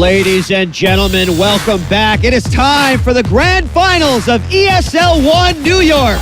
Ladies and gentlemen, welcome back. It is time for the grand finals of ESL 1 New York.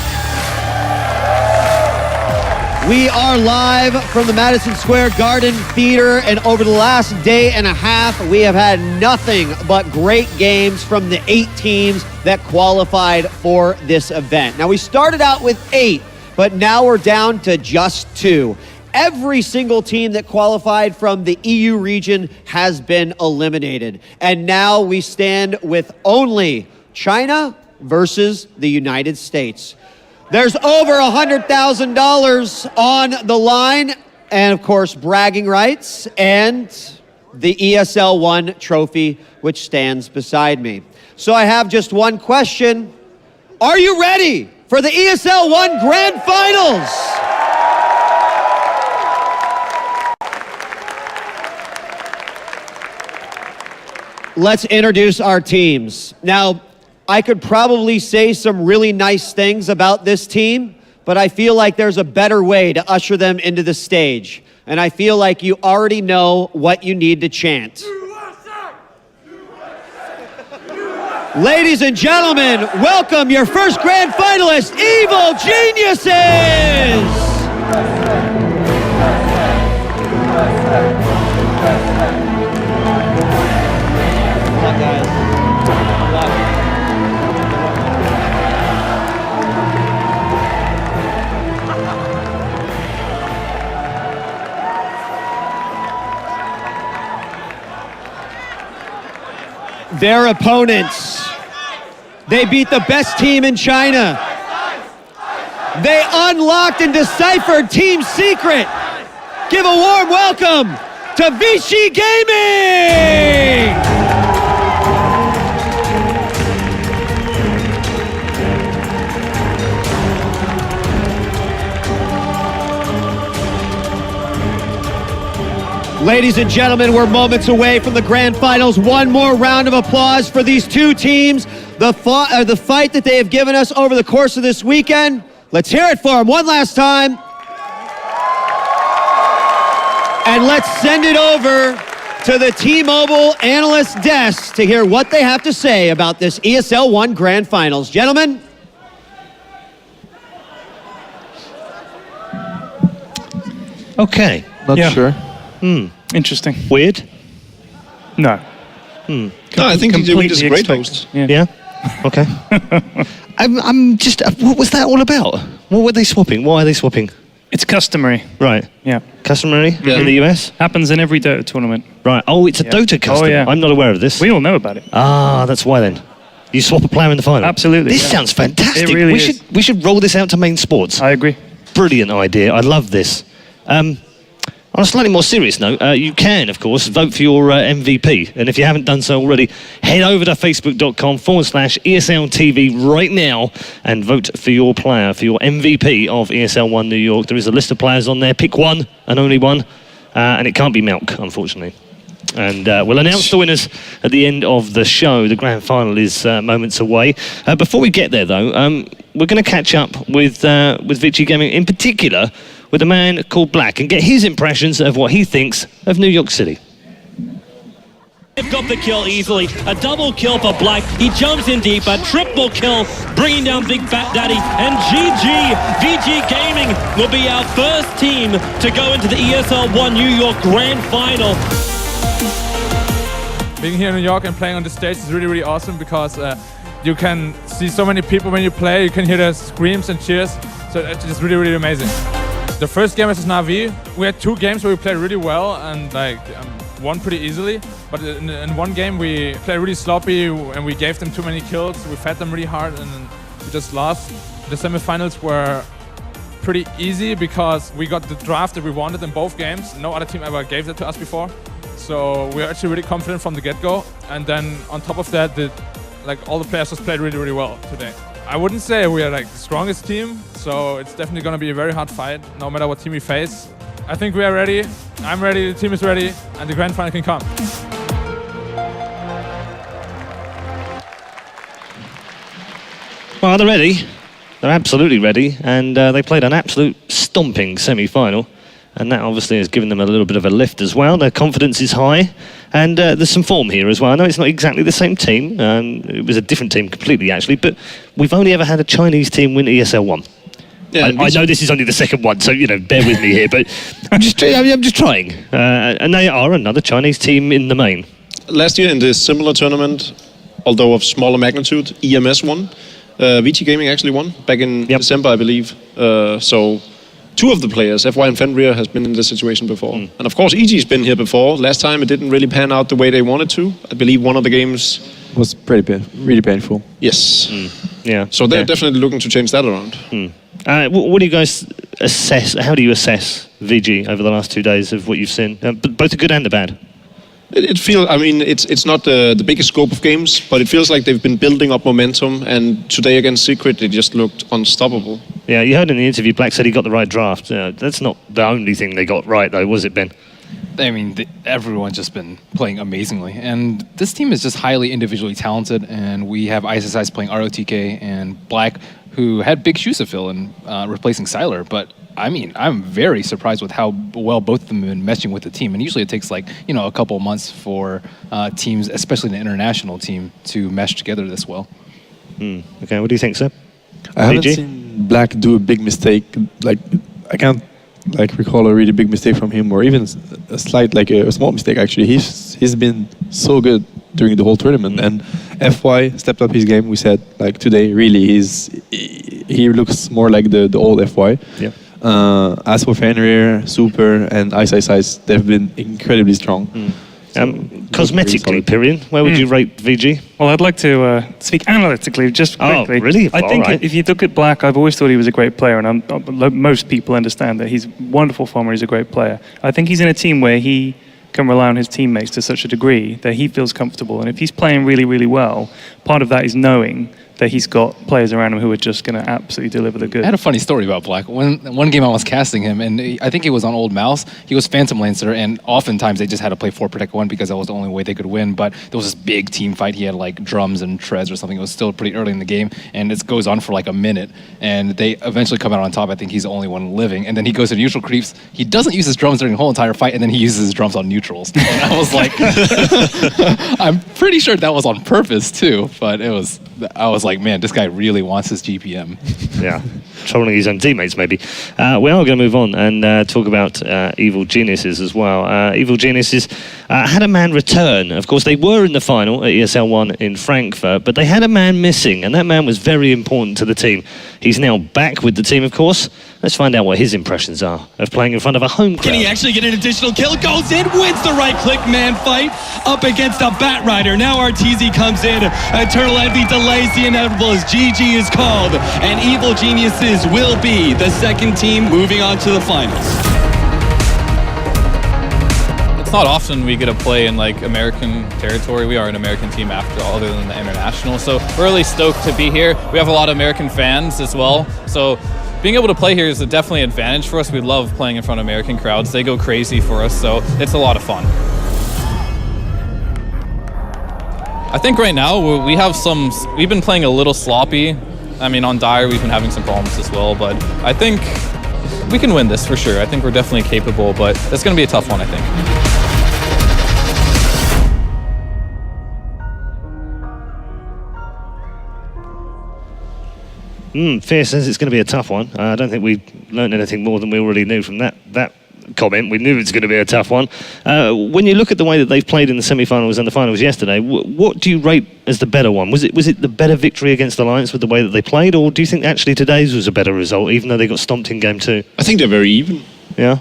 We are live from the Madison Square Garden Theater, and over the last day and a half, we have had nothing but great games from the 8 teams that qualified for this event. Now, we started out with 8, but now we're down to just 2. Every single team that qualified from the EU region has been eliminated. And now we stand with only China versus the United States. There's over $100,000 on the line, and of course, bragging rights, and the ESL 1 trophy, which stands beside me. So I have just one question. Are you ready for the ESL 1 Grand Finals? Let's introduce our teams. Now, I could probably say some really nice things about this team, but I feel like there's a better way to usher them into the stage. And I feel like you already know what you need to chant. USA! USA! Ladies and gentlemen, welcome your first grand finalist, Evil Geniuses! Good luck, guys. Good luck. Their opponents, they beat the best team in China. They unlocked and deciphered Team Secret. Give a warm welcome to ViCi Gaming! Ladies and gentlemen, we're moments away from the grand finals. One more round of applause for these two teams. The fight that they have given us over the course of this weekend. Let's hear it for them one last time. And let's send it over to the T-Mobile analyst desk to hear what they have to say about this ESL 1 Grand Finals. Gentlemen. Okay. Not sure. Interesting. Weird? No. No, I think you did just a great host. Yeah? Okay. I'm just, what was that all about? What were they swapping? Why are they swapping? It's customary. Right. Yeah. Customary in the US? Happens in every Dota tournament. Right. Oh, it's a Dota custom. Oh, yeah. I'm not aware of this. We all know about it. Ah, that's why then. You swap a player in the final? Absolutely. This sounds fantastic. It really is. We should roll this out to main sports. I agree. Brilliant idea. I love this. On a slightly more serious note, you can, of course, vote for your MVP. And if you haven't done so already, head over to facebook.com/ESLTV right now and vote for your player, for your MVP of ESL 1 New York. There is a list of players on there. Pick one and only one. And it can't be Malk, unfortunately. And we'll announce the winners at the end of the show. The grand final is moments away. Before we get there, though, we're going to catch up with ViCi Gaming, in particular, with a man called Black, and get his impressions of what he thinks of New York City. They've got the kill easily. A double kill for Black. He jumps in deep. A triple kill, bringing down Big Fat Daddy. And GG, ViCi Gaming will be our first team to go into the ESL 1 New York Grand Final. Being here in New York and playing on the stage is really, really awesome because you can see so many people when you play. You can hear the screams and cheers. So it's just really, really amazing. The first game versus Na'Vi, we had 2 games where we played really well and won pretty easily. But in one game we played really sloppy and we gave them too many kills. We fed them really hard and then we just lost. The semifinals were pretty easy because we got the draft that we wanted in both games. No other team ever gave that to us before. So we are actually really confident from the get-go. And then on top of that, all the players just played really, really well today. I wouldn't say we are the strongest team, so it's definitely going to be a very hard fight, no matter what team we face. I think we are ready, I'm ready, the team is ready, and the grand final can come. Well, they're ready. They're absolutely ready, and they played an absolute stomping semi-final. and that obviously has given them a little bit of a lift as well. Their confidence is high, and there's some form here as well. I know it's not exactly the same team, it was a different team completely actually, but we've only ever had a Chinese team win ESL 1. Yeah, I know this is only the second one, so bear with me here, but I'm just trying. And they are another Chinese team in the main. Last year in this similar tournament, although of smaller magnitude, EMS won. ViCi Gaming actually won back in December, I believe. So 2 of the players, FY and Fenrir, has been in this situation before. And of course, EG's been here before. Last time it didn't really pan out the way they wanted to. I believe one of the games was really painful. Yes. Yeah. So they're definitely looking to change that around. What do you guys assess? How do you assess VG over the last 2 days of what you've seen? Both the good and the bad. It feels. I mean, it's not the biggest scope of games, but it feels like they've been building up momentum. And today against Secret, they just looked unstoppable. Yeah, you heard in the interview, Black said he got the right draft. That's not the only thing they got right, though, was it, Ben? I mean, everyone's just been playing amazingly. And this team is just highly individually talented. And we have ISSIs playing ROTK and Black, who had big shoes to fill in replacing Siler. But, I mean, I'm very surprised with how well both of them have been meshing with the team. And usually it takes, like, a couple of months for teams, especially an international team, to mesh together this well. Okay, what do you think, sir? I haven't seen Black do a big mistake. Like, I can't recall a really big mistake from him, or even a slight, a small mistake actually. He's been so good during the whole tournament, and FY stepped up his game. We said today really he looks more like the old FY. Yeah. As for Fenrir, Super, and Ice, they've been incredibly strong. Cosmetically, Pyrian, where would you rate VG? Well, I'd like to speak analytically, just quickly. Oh, really? I think if you look at Black, I've always thought he was a great player, and most people understand that he's a wonderful farmer, he's a great player. I think he's in a team where he can rely on his teammates to such a degree that he feels comfortable. And if he's playing really, really well, part of that is knowing that he's got players around him who are just going to absolutely deliver the good. I had a funny story about Black. One game I was casting him, and I think he was on Old Mouse. He was Phantom Lancer, and oftentimes they just had to play 4 Protect 1 because that was the only way they could win. But there was this big team fight. He had drums and treads or something. It was still pretty early in the game, and it goes on for a minute. And they eventually come out on top. I think he's the only one living. And then he goes to neutral creeps. He doesn't use his drums during the whole entire fight, and then he uses his drums on neutrals. And I was like, I'm pretty sure that was on purpose too. But I was like, man, this guy really wants his GPM. Yeah, trolling his own teammates maybe. We are going to move on and talk about Evil Geniuses as well. Evil Geniuses had a man return. Of course, they were in the final at ESL 1 in Frankfurt, but they had a man missing, and that man was very important to the team. He's now back with the team, of course. Let's find out what his impressions are of playing in front of a home crowd. Can he actually get an additional kill? Goes in, wins the right-click man fight up against a Bat Rider. Now RTZ comes in. Eternal Envy delays the inevitable as GG is called, and Evil Geniuses will be the second team moving on to the finals. It's not often we get to play in American territory. We are an American team after all, other than the international. So we're really stoked to be here. We have a lot of American fans as well. So being able to play here is definitely an advantage for us. We love playing in front of American crowds. They go crazy for us, so it's a lot of fun. I think right now we've been playing a little sloppy. I mean, on Dire we've been having some problems as well, but I think we can win this for sure. I think we're definitely capable, but it's going to be a tough one, I think. Fear says it's going to be a tough one. I don't think we learned anything more than we already knew from that comment. We knew it's going to be a tough one. When you look at the way that they've played in the semi-finals and the finals yesterday, what do you rate as the better one? Was it the better victory against Alliance with the way that they played, or do you think actually today's was a better result, even though they got stomped in game 2? I think they're very even. Yeah?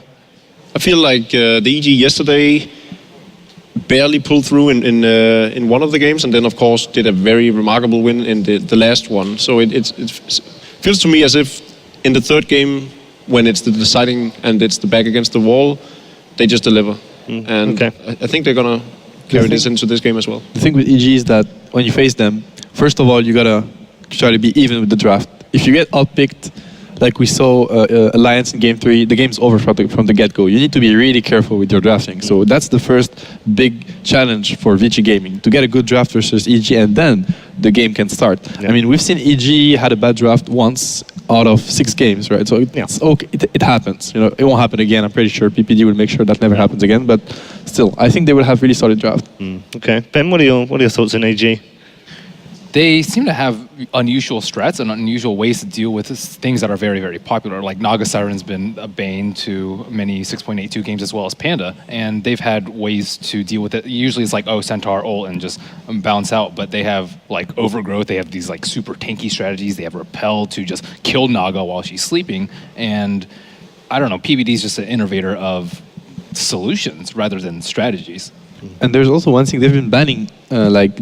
I feel like the EG yesterday barely pulled through in one of the games, and then of course did a very remarkable win in the last one. So it feels to me as if in the third game, when it's the deciding and it's the back against the wall, they just deliver. And okay. I think they're gonna carry this into this game as well. The thing with EG is that when you face them, first of all you gotta try to be even with the draft. If you get outpicked, like we saw Alliance in game 3, the game's over from the get-go. You need to be really careful with your drafting. So that's the first big challenge for ViCi Gaming, to get a good draft versus EG, and then the game can start. Yeah. I mean, we've seen EG had a bad draft once out of 6 games, right? So it's okay. It happens. You know, it won't happen again. I'm pretty sure PPD will make sure that never happens again. But still, I think they will have really solid draft. Okay, Ben, what are your thoughts on AG? They seem to have unusual strats and unusual ways to deal with things that are very, very popular. Like Naga Siren's been a bane to many 6.82 games as well as Panda, and they've had ways to deal with it. Usually it's like, oh, Centaur ult and just bounce out, but they have like Overgrowth. They have these like super tanky strategies. They have Repel to just kill Naga while she's sleeping. And I don't know, PBD is just an innovator of solutions rather than strategies. And there's also one thing, they've been banning like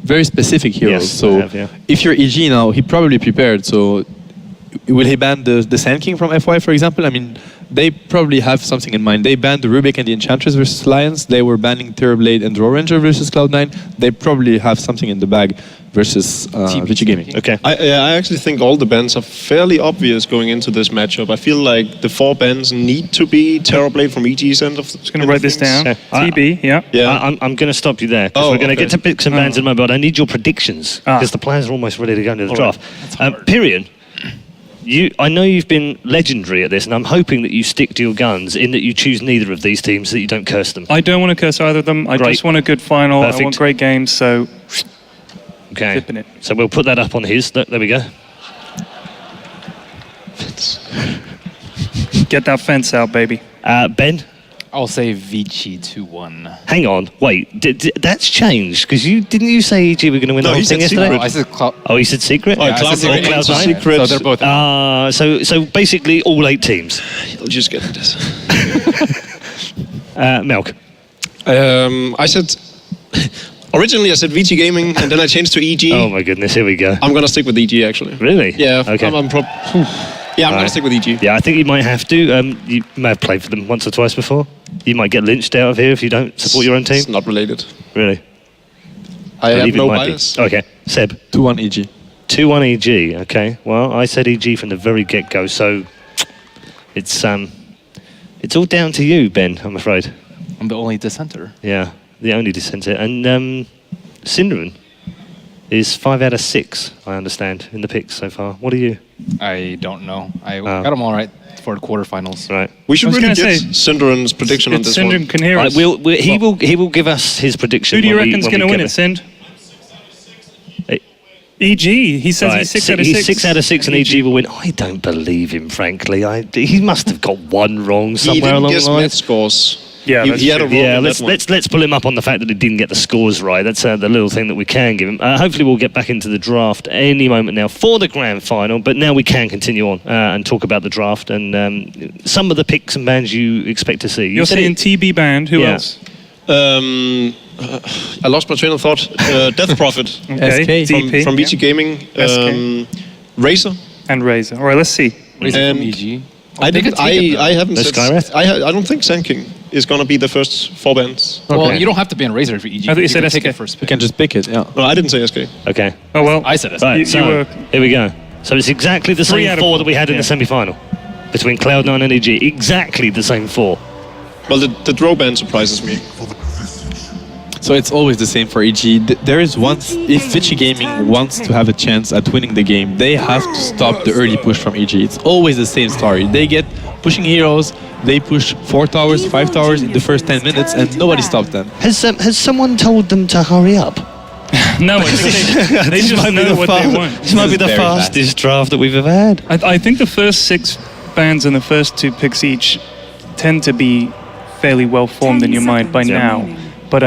very specific heroes. Yes, so they have, yeah. if you're EG now, he probably prepared. So will he ban the Sand King from FY, for example? I mean, they probably have something in mind. They banned the Rubik and the Enchantress versus Lions. They were banning Terrorblade and Draw Ranger versus Cloud9. They probably have something in the bag versus ViCi Gaming. Okay. I actually think all the bans are fairly obvious going into this matchup. I feel like the 4 bans need to be Terrorblade from EG's end of the Just going to write this down. Okay. TB, yeah. I'm going to stop you there, because we're going to get to picks and bans in a moment, but I need your predictions, because the plans are almost ready to go into the draft. Pyrion, I know you've been legendary at this, and I'm hoping that you stick to your guns in that you choose neither of these teams, so that you don't curse them. I don't want to curse either of them. I just want a good final. Perfect. I want great games, so Okay. zipping it. So we'll put that up on his. There we go. Get that fence out, baby. Ben? I'll say ViCi 2-1. Hang on, wait. That's changed, because didn't you say EG were going to win the whole thing yesterday? I said Oh, you said secret? Oh, Cloud9. Cloud9? Secret. So they're both. So basically all 8 teams. You'll just get this. Melk. I said... Originally I said ViCi Gaming, and then I changed to EG. Oh my goodness, here we go. I'm going to stick with EG, actually. Really? Yeah. Okay. I'm going to stick with EG. Yeah, I think you might have to. You may have played for them once or twice before. You might get lynched out of here if you don't support your own team. It's not related. Really? I have believe it no might be. bias. Okay, Seb. 2-1 EG. 2-1 EG. Okay. Well, I said EG from the very get-go, so it's all down to you, Ben. I'm afraid. I'm the only dissenter. Yeah, the only dissenter. And Syndrome is 5 out of 6, I understand, in the picks so far. What are you? I don't know. I got them all right for the quarterfinals. Right. We should I was really gonna get say, Synderen's prediction on this Syndrome one. can hear us. He will give us his prediction. Who do you when we- reckon's when going to we win get it, Synd? Hey. EG. He says he's 6 out of 6. He's 6 out of 6 and EG will win. I don't believe him, frankly. He must have got one wrong He somewhere didn't along guess the net line. scores. Yeah, He that's had a true. wrong Yeah, in let's that one. pull him up on the fact that he didn't get the scores right. That's the little thing that we can give him. Hopefully we'll get back into the draft any moment now for the grand final, but now we can continue on and talk about the draft and some of the picks and bands you expect to see. You're saying TB band. Who Yeah. else? I lost my train of thought. Death Prophet Okay. SK. DP. from ViCi Gaming. Razor. And Razor. All right, let's see. Razor from And EG. I haven't The said. Skywrath? I don't think Sand King is going to be the first 4 bands. Well, you don't have to ban Razor for EG. I thought you said can take SK. it first You pick. can just pick it, yeah. No, I didn't say SK. Okay. Oh, well. I said SK. Right, You so were- here we go. So it's exactly the 3 same out of 4 4, that we had in the yeah. semi-final between Cloud9 and EG. Exactly the same 4. Well, the draw band surprises me. So it's always the same for EG. There is once, if ViCi Gaming wants to have a chance at winning the game, they have to stop the early push from EG. It's always the same story. They get pushing heroes, they push 4 towers, 5 towers in the first 10 minutes, and nobody stops them. Has someone told them to hurry up? No, I think they just know what they want. This might be the very fastest draft that we've ever had. I think the first 6 bands and the first 2 picks each tend to be fairly well formed in your mind by now. But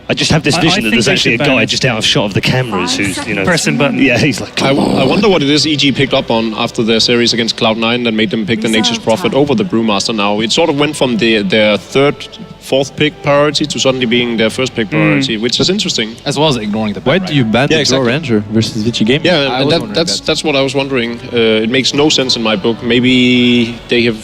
I just have this I vision that think there's they actually a should ban guy it. just out of shot of the cameras who's, Pressing buttons. Yeah, he's like, I wonder what it is EG picked up on after their series against Cloud9 that made them pick the Nature's Prophet over the Brewmaster now. It sort of went from their 3rd, 4th pick priority to suddenly being their first pick priority, which is interesting. As well as ignoring the Why do you ban Yeah, the Draw exactly. Ranger versus ViCi Gaming? Yeah, I and was wondering that's what I was wondering. It makes no sense in my book. Maybe they have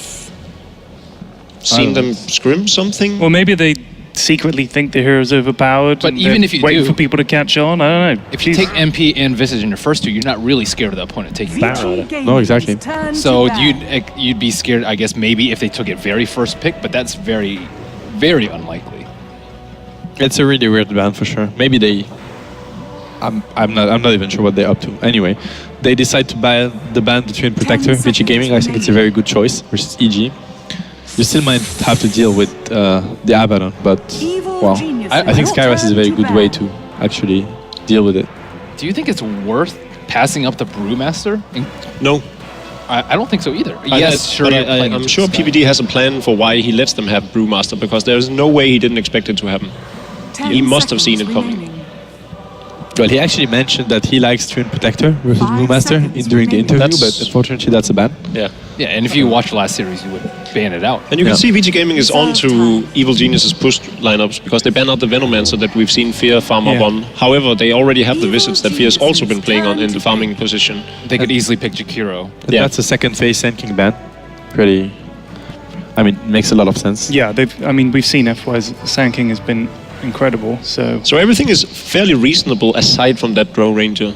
seen them scrim something? Well, maybe they secretly think the hero's overpowered. But and even they're if you waiting do- for people to catch on, I don't know. If you take MP and Visage in your first 2, you're not really scared of the opponent taking Barrow. No, exactly. So you'd be scared, I guess, maybe if they took it very first pick, but that's very, very unlikely. It's a really weird ban for sure. Maybe they... I'm not even sure what they're up to. Anyway, they decide to ban the Treant Protector, ViCi Gaming. I think it's a very good choice versus EG. You still might have to deal with the Abaddon, but well, I think Skyras is a very good way to actually deal with it. Do you think it's worth passing up the Brewmaster? No. I don't think so either. I'm sure PPD has a plan for why he lets them have Brewmaster, because there's no way he didn't expect it to happen. He must have seen it coming. Well, he actually mentioned that he likes Treant Protector versus Brewmaster during the interview, but unfortunately that's a ban. Yeah. Yeah, and if you watch the last series, you would ban it out. And you can see ViCi Gaming is on to Evil Genius's push lineups, because they ban out the Venomancer that we've seen Fear farm up on. However, they already have the Visits that Fear's also been playing on in the farming position. They could easily pick Jakiro. That's a second phase Sand King ban. Pretty... I mean, makes a lot of sense. Yeah, we've seen FY's Sand King has been incredible, so everything is fairly reasonable aside from that Drow Ranger.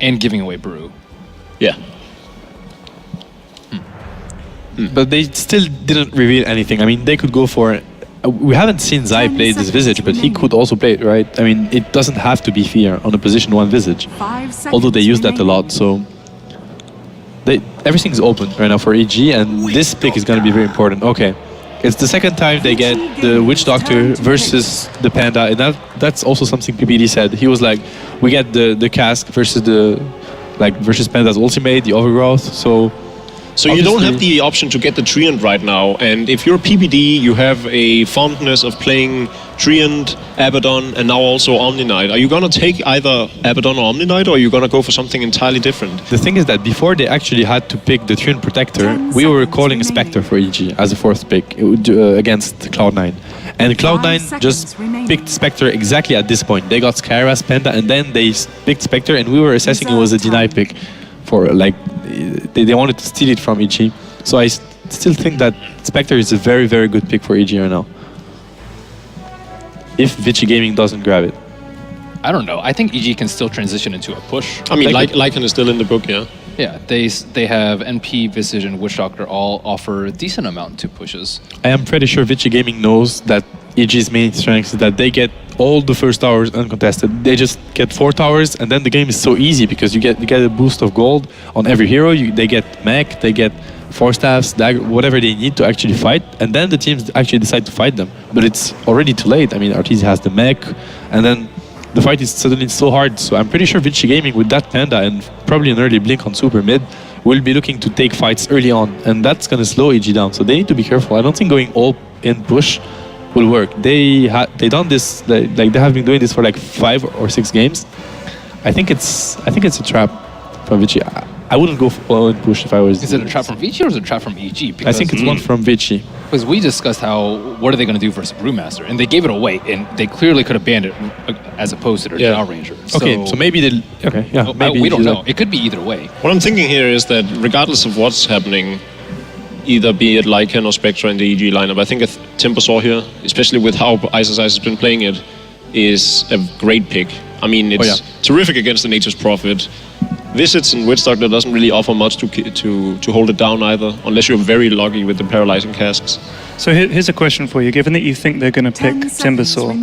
And giving away Brew. Yeah. But they still didn't reveal anything. I mean, they could go for... we haven't seen Zai play this Visage, but he could also play it, right? I mean, it doesn't have to be Fear on a position 1 Visage. Although they use that a lot, so... everything's open right now for EG, and this pick is going to be very important. Okay. It's the second time they get the Witch Doctor versus the Panda, and that's also something PPD said. He was like, we get the Cask versus versus Panda's Ultimate, the Overgrowth, So you don't have the option to get the Treant right now, and if you're PPD, you have a fondness of playing Treant, Abaddon, and now also Omni Knight. Are you going to take either Abaddon or Omni Knight, or are you going to go for something entirely different? The thing is that before they actually had to pick the Treant Protector, we were calling Spectre for EG as a 4th pick against Cloud9. And Cloud9 just picked Spectre exactly at this point. They got Skyras, Panda, and then they picked Spectre, and we were assessing it was a deny pick. For they wanted to steal it from EG. So I still think that Spectre is a very, very good pick for EG right now. If ViCi Gaming doesn't grab it. I don't know. I think EG can still transition into a push. I mean, Lycan is still in the book, yeah. Yeah, they have NP, Visage, and Witch Doctor all offer a decent amount to pushes. I am pretty sure ViCi Gaming knows that EG's main strength is that they get all the first towers uncontested. They just get 4 towers, and then the game is so easy because you get a boost of gold on every hero. They get mech, they get 4 staffs, dagger, whatever they need to actually fight, and then the teams actually decide to fight them. But it's already too late. I mean, Arteezy has the mech, and then the fight is suddenly so hard. So I'm pretty sure ViCi Gaming with that Panda and probably an early blink on super mid will be looking to take fights early on, and that's going to slow EG down. So they need to be careful. I don't think going all in push will work. They done this they have been doing this for like 5 or 6 games. I think it's a trap from ViCi. I wouldn't go for all in push if I was. Is it a trap from ViCi or is it a trap from EG? Because I think it's one from ViCi. Because we discussed what are they going to do versus Brewmaster, and they gave it away, and they clearly could have banned it as opposed to their Drow Ranger. Okay, so maybe they. Okay, yeah. Maybe we don't know. It could be either way. What I'm thinking here is that regardless of what's happening, either be it Lycan or Spectre in the EG lineup, I think Timbersaw here, especially with how Ice has been playing it, is a great pick. I mean, it's terrific against the Nature's Prophet. Visits and Witch Doctor doesn't really offer much to hold it down either, unless you're very lucky with the Paralyzing Casks. So here's a question for you. Given that you think they're going to pick Timbersaw,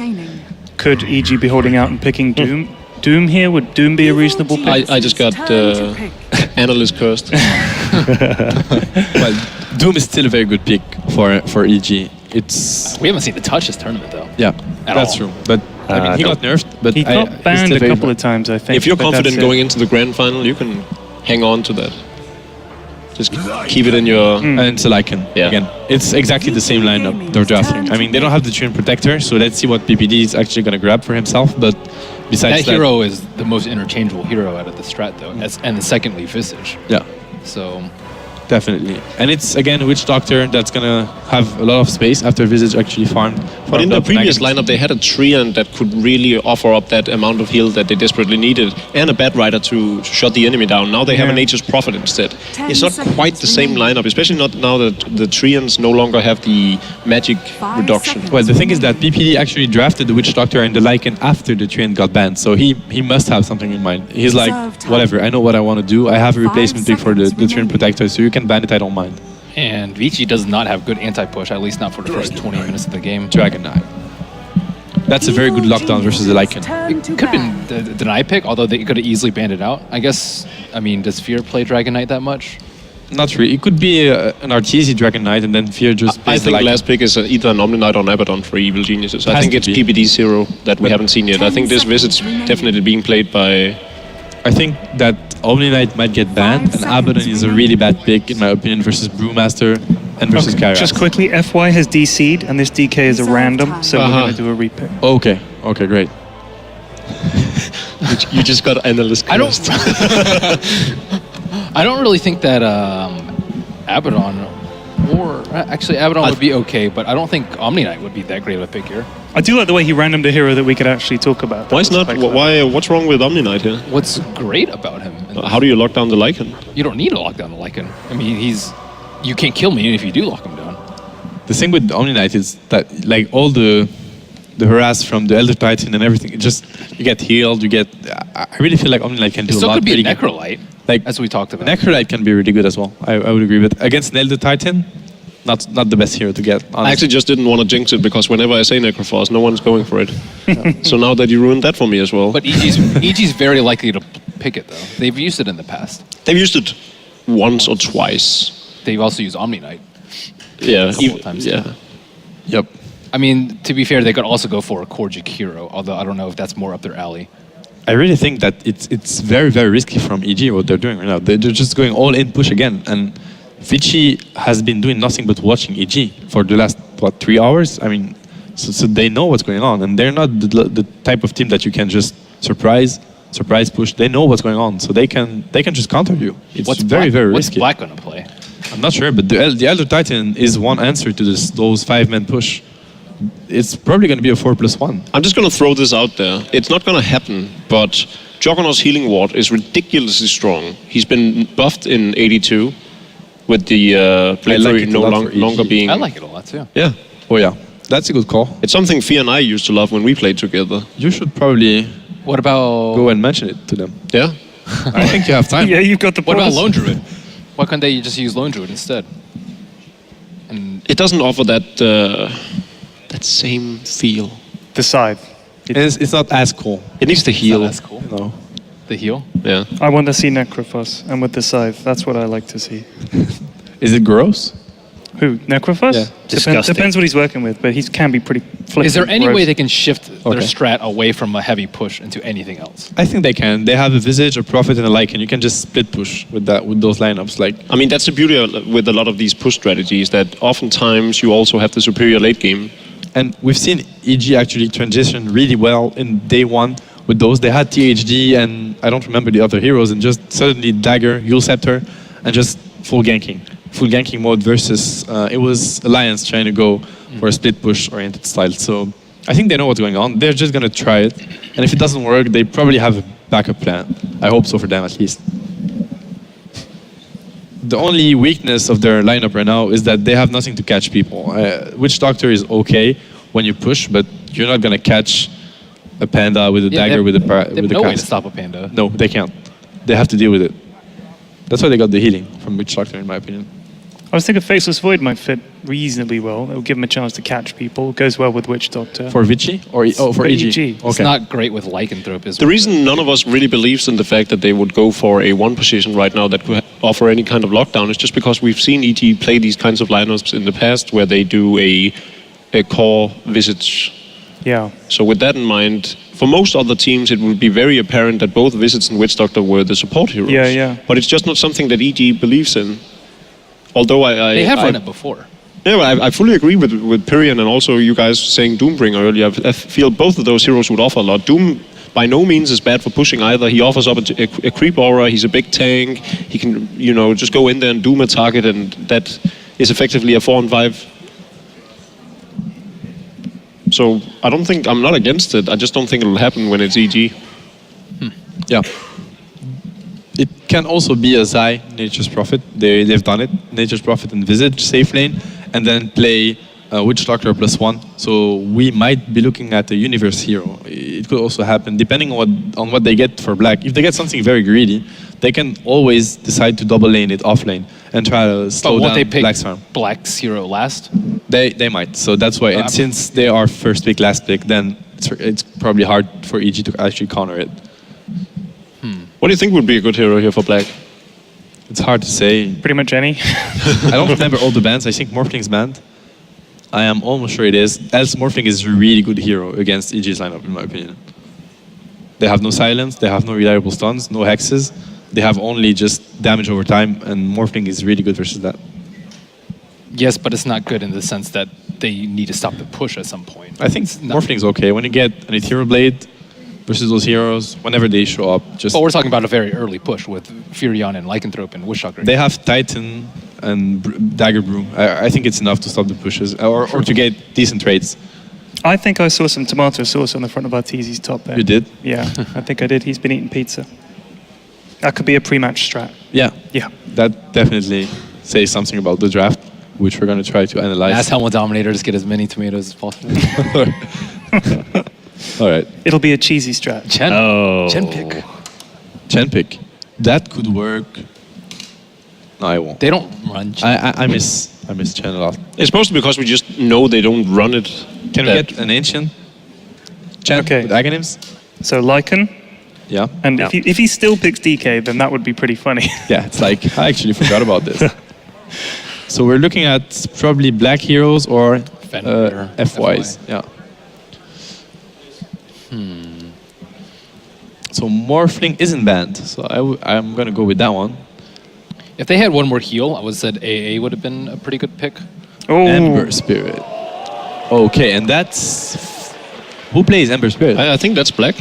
could EG be holding out and picking Doom? Doom here? Would Doom be a reasonable pick? I just got Analyst cursed. Well, Doom is still a very good pick for EG. We haven't seen the touch this tournament though. Yeah, that's true. But I mean, he got nerfed, but he got banned a couple of times, I think. If you're confident going into the grand final, you can hang on to that. Just keep it in your... And it's a Lycan. Yeah. Again, it's exactly the same lineup they're drafting. I mean, they don't have the Treant Protector, so let's see what PPD is actually going to grab for himself. But besides that hero is the most interchangeable hero out of the strat, though, and the secondly Visage. Yeah. So... Definitely. And it's, again, Witch Doctor that's going to have a lot of space after Visage actually farmed. But in the previous lineup, they had a Treant that could really offer up that amount of heal that they desperately needed, and a Bat Rider to shut the enemy down. Now they have a Nature's Prophet instead. It's not quite the same lineup, especially not now that the Treants no longer have the magic reduction. Well, the thing is that PPD actually drafted the Witch Doctor and the Lycan after the Treant got banned, so he must have something in mind. He's like, whatever, I know what I want to do. I have a replacement pick for the Treant Protector, so you can ban it, I don't mind. And ViCi does not have good anti-push, at least not for the first 20 minutes of the game. Dragon Knight. That's a very good lockdown versus the Lycan. It could have been the deny pick, although they could have easily banned it out. I guess, I mean, does Fear play Dragon Knight that much? Not really. It could be an Arteezy Dragon Knight and then Fear just I plays the think Lycan. last pick is either an Omni Knight or an Abaddon for Evil Geniuses. I Has think to it's be. PPD 0 that we haven't seen yet. I think this visit's definitely being played by... I think that Omni Knight might get banned, and Abaddon is a really bad pick, in my opinion, versus Brewmaster and versus Kyrax. Just quickly, FY has DC'd, and this DK is a random, so we're going to do a repick. Okay, great. You just got analyst I don't really think that Abaddon or actually Abaddon would be okay, but I don't think Omni Knight would be that great of a pick here. I do like the way he randomed a hero that we could actually talk about. Why is not? What's wrong with Omni Knight here? What's great about him? How do you lock down the Lycan? You don't need to lock down the Lycan. I mean, you can't kill me if you do lock him down. The thing with Omni Knight is that like all the harass from the Elder Titan and everything, it just you get healed. I really feel like Omni Knight can do It a still lot. could be a really good. Necrolite, Like as we talked about. Necrolite can be really good as well. I would agree with against an Elder Titan. Not the best hero to get. Honestly. I actually just didn't want to jinx it because whenever I say Necrophos, no one's going for it. So now that you ruined that for me as well. But EG's very likely to pick it though. They've used it in the past. They've used it once or twice. They've also used Omni Knight. Yeah, a couple of times. Yeah. Yep. I mean, to be fair, they could also go for a Korgic hero, although I don't know if that's more up their alley. I really think that it's very, very risky from EG what they're doing right now. They're just going all in push again. And ViCi has been doing nothing but watching EG for the last, 3 hours? I mean, so they know what's going on. And they're not the type of team that you can just surprise push. They know what's going on. So they can just counter you. It's very risky. What's Black going to play? I'm not sure, but the Elder Titan is one answer to those 5-man push. It's probably going to be a 4+1. I'm just going to throw this out there. It's not going to happen, but Juggernaut's Healing Ward is ridiculously strong. He's been buffed in 82 with the playthrough no longer being... I like it a lot too. Yeah. Oh yeah, that's a good call. It's something Fia and I used to love when we played together. You should probably What about... go and mention it to them. Yeah? I think you have time. Yeah, you've got the What about pause. Lone Druid? Why can't they just use Lone Druid instead? And It doesn't offer that same feel. The scythe. It's not as cool. It needs to heal. that's cool. No. The heal? Yeah. I want to see Necrophos, and with the scythe, that's what I like to see. Is it gross? Who? Necrophos? Yeah. Disgusting. Depends what he's working with, but he can be pretty flippant. Is there any gross. way they can shift their Okay. strat away from a heavy push into anything else? I think they can. They have a Visage, a Prophet, and a Lycan. You can just split push with those lineups. Like I mean, that's the beauty with a lot of these push strategies, that oftentimes you also have the superior late game. And we've seen EG actually transition really well in day one with those. They had THD and I don't remember the other heroes, and just suddenly Dagger, Yule Scepter, and just full ganking. Full ganking mode versus it was Alliance trying to go for a split push oriented style. So I think they know what's going on. They're just gonna try it. And if it doesn't work, they probably have a backup plan. I hope so for them at least. The only weakness of their lineup right now is that they have nothing to catch people. Witch Doctor is okay when you push, but you're not gonna catch a Panda with a Dagger with a They have no way to cast. stop a Panda. No, they can't. They have to deal with it. That's why they got the healing from Witch Doctor, in my opinion. I was thinking Faceless Void might fit reasonably well. It will give him a chance to catch people. Goes well with Witch Doctor. For ViCi? For EG? EG. It's not great with Lycanthrope. The reason none of us really believes in the fact that they would go for a one position right now that could offer any kind of lockdown is just because we've seen EG play these kinds of lineups in the past where they do a core visits. Yeah. So with that in mind, for most other teams, it would be very apparent that both Visits and Witch Doctor were the support heroes. Yeah. But it's just not something that EG believes in. Although They have run it before. Yeah, well, I fully agree with Pyrian and also you guys saying Doombringer earlier. I feel both of those heroes would offer a lot. Doom by no means is bad for pushing either. He offers up a creep aura. He's a big tank. He can, just go in there and doom a target, and that is effectively a 4 and 5. So I'm not against it. I just don't think it'll happen when it's EG. Yeah. It can also be a Zai, Nature's Prophet. They've done it. Nature's Prophet and Visage, safe lane, and then play Witch Doctor +1. So we might be looking at a Universe hero. It could also happen, depending on what they get for Black. If they get something very greedy, they can always decide to double lane it off lane and try to slow down they pick Black's farm. Black's hero last? They might. So that's why. And since they are first pick, last pick, then it's probably hard for EG to actually counter it. What do you think would be a good hero here for Black? It's hard to say. Pretty much any. I don't remember all the bans. I think Morphling's banned. I am almost sure it is. Else Morphling is a really good hero against EG's lineup, in my opinion. They have no silence, they have no reliable stuns, no hexes. They have only just damage over time, and Morphling is really good versus that. Yes, but it's not good in the sense that they need to stop the push at some point. I think Morphling's okay. When you get an Ethereal Blade versus those heroes, whenever they show up, just... But we're talking about a very early push with Furion and Lycanthrope and Wishhugger. They have Titan and Dagger Brew. I think it's enough to stop the pushes, or to get decent trades. I think I saw some tomato sauce on the front of Arteezy's top there. You did? Yeah, I think I did. He's been eating pizza. That could be a pre-match strat. Yeah. Yeah. That definitely says something about the draft, which we're going to try to analyze. Ask Helmut Dominator to get as many tomatoes as possible. All right. It'll be a cheesy strat. Chen pick. Chen pick. That could work. No, I won't. They don't run Chen. I miss Chen a lot. It's mostly because we just know they don't run it. Can we get an ancient Chen with Aghanims? So Lycan. Yeah. And if he still picks DK, then that would be pretty funny. Yeah, it's like, I actually forgot about this. So we're looking at probably Black heroes or FYs. Yeah. So Morphling isn't banned, so I'm going to go with that one. If they had one more heal, I would have said AA would have been a pretty good pick. Oh. Ember Spirit. Okay, and that's... Who plays Ember Spirit? I think that's Black.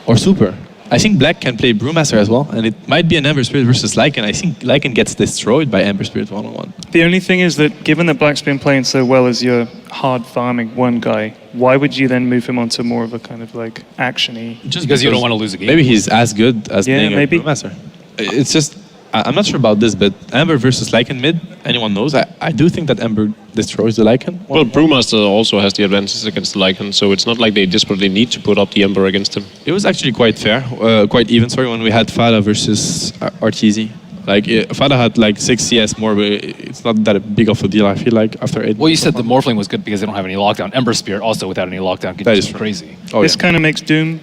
Or Super. I think Black can play Brewmaster as well, and it might be an Ember Spirit versus Lycan. I think Lycan gets destroyed by Ember Spirit one-on-one. The only thing is that given that Black's been playing so well as your hard farming one guy, why would you then move him onto more of a kind of like action-y? Just because you don't want to lose a game. Maybe he's as good as playing maybe. a Brewmaster. It's just, I'm not sure about this, but Ember versus Lycan mid, anyone knows. I do think that Ember destroys the Lycan. Well, Brewmaster also has the advantages against the Lycan, so it's not like they desperately need to put up the Ember against him. It was actually quite fair, quite even, when we had Fada versus Arteezy. Like, Fada had like 6 CS more, but it's not that big of a deal, I feel like, after 8. Well, you said the Morphling was good because they don't have any lockdown. Ember Spirit also without any lockdown can That is crazy. Oh, This kind of makes Doom,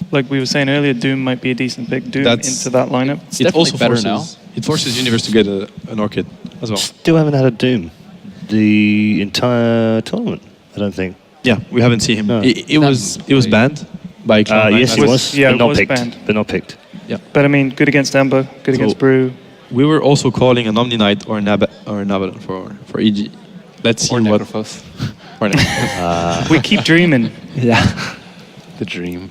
like we were saying earlier, Doom might be a decent pick. Doom into that lineup. It's definitely better now. It forces Universe to get an Orchid as well. Still haven't had a Doom the entire tournament, I don't think. Yeah, we haven't seen him. No. It was banned by Cloud9. Yes, it was. Yeah, but it not was picked. banned. But not picked. Yeah. But I mean, good against Ember, good against Brew. We were also calling an Omni Knight or an Abaddon for EG. Let's see Or what... Necrophos. Or Necrophos. We keep dreaming. Yeah. The dream.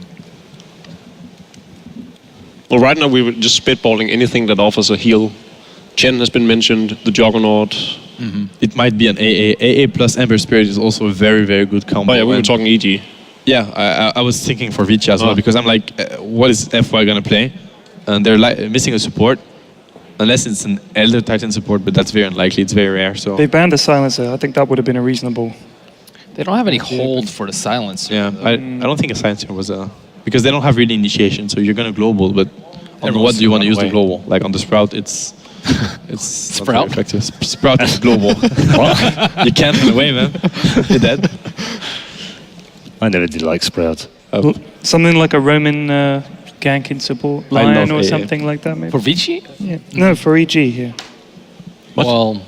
Well, right now we were just spitballing anything that offers a heal. Chen has been mentioned, the Juggernaut. It might be an AA. AA plus Ember Spirit is also a very, very good combo. Oh yeah, we were talking EG. Yeah, I was thinking for ViCi as well, because I'm like, what is FY going to play? And they're missing a support. Unless it's an Elder Titan support, but that's very unlikely. It's very rare. So They banned the silencer. I think that would have been a reasonable. They don't have any hold for the silencer. yeah, I don't think a silencer was a... Because they don't have really initiation, so you're going to global, but on what do you want to use the global? Like on the Sprout, it's Sprout? not very effective. Sprout is global. You can't run away, man. You're dead. I never did like Sprout. Something like a Roman ganking support lion or something like that, maybe. For ViCi? Yeah. No, for EG here. Well,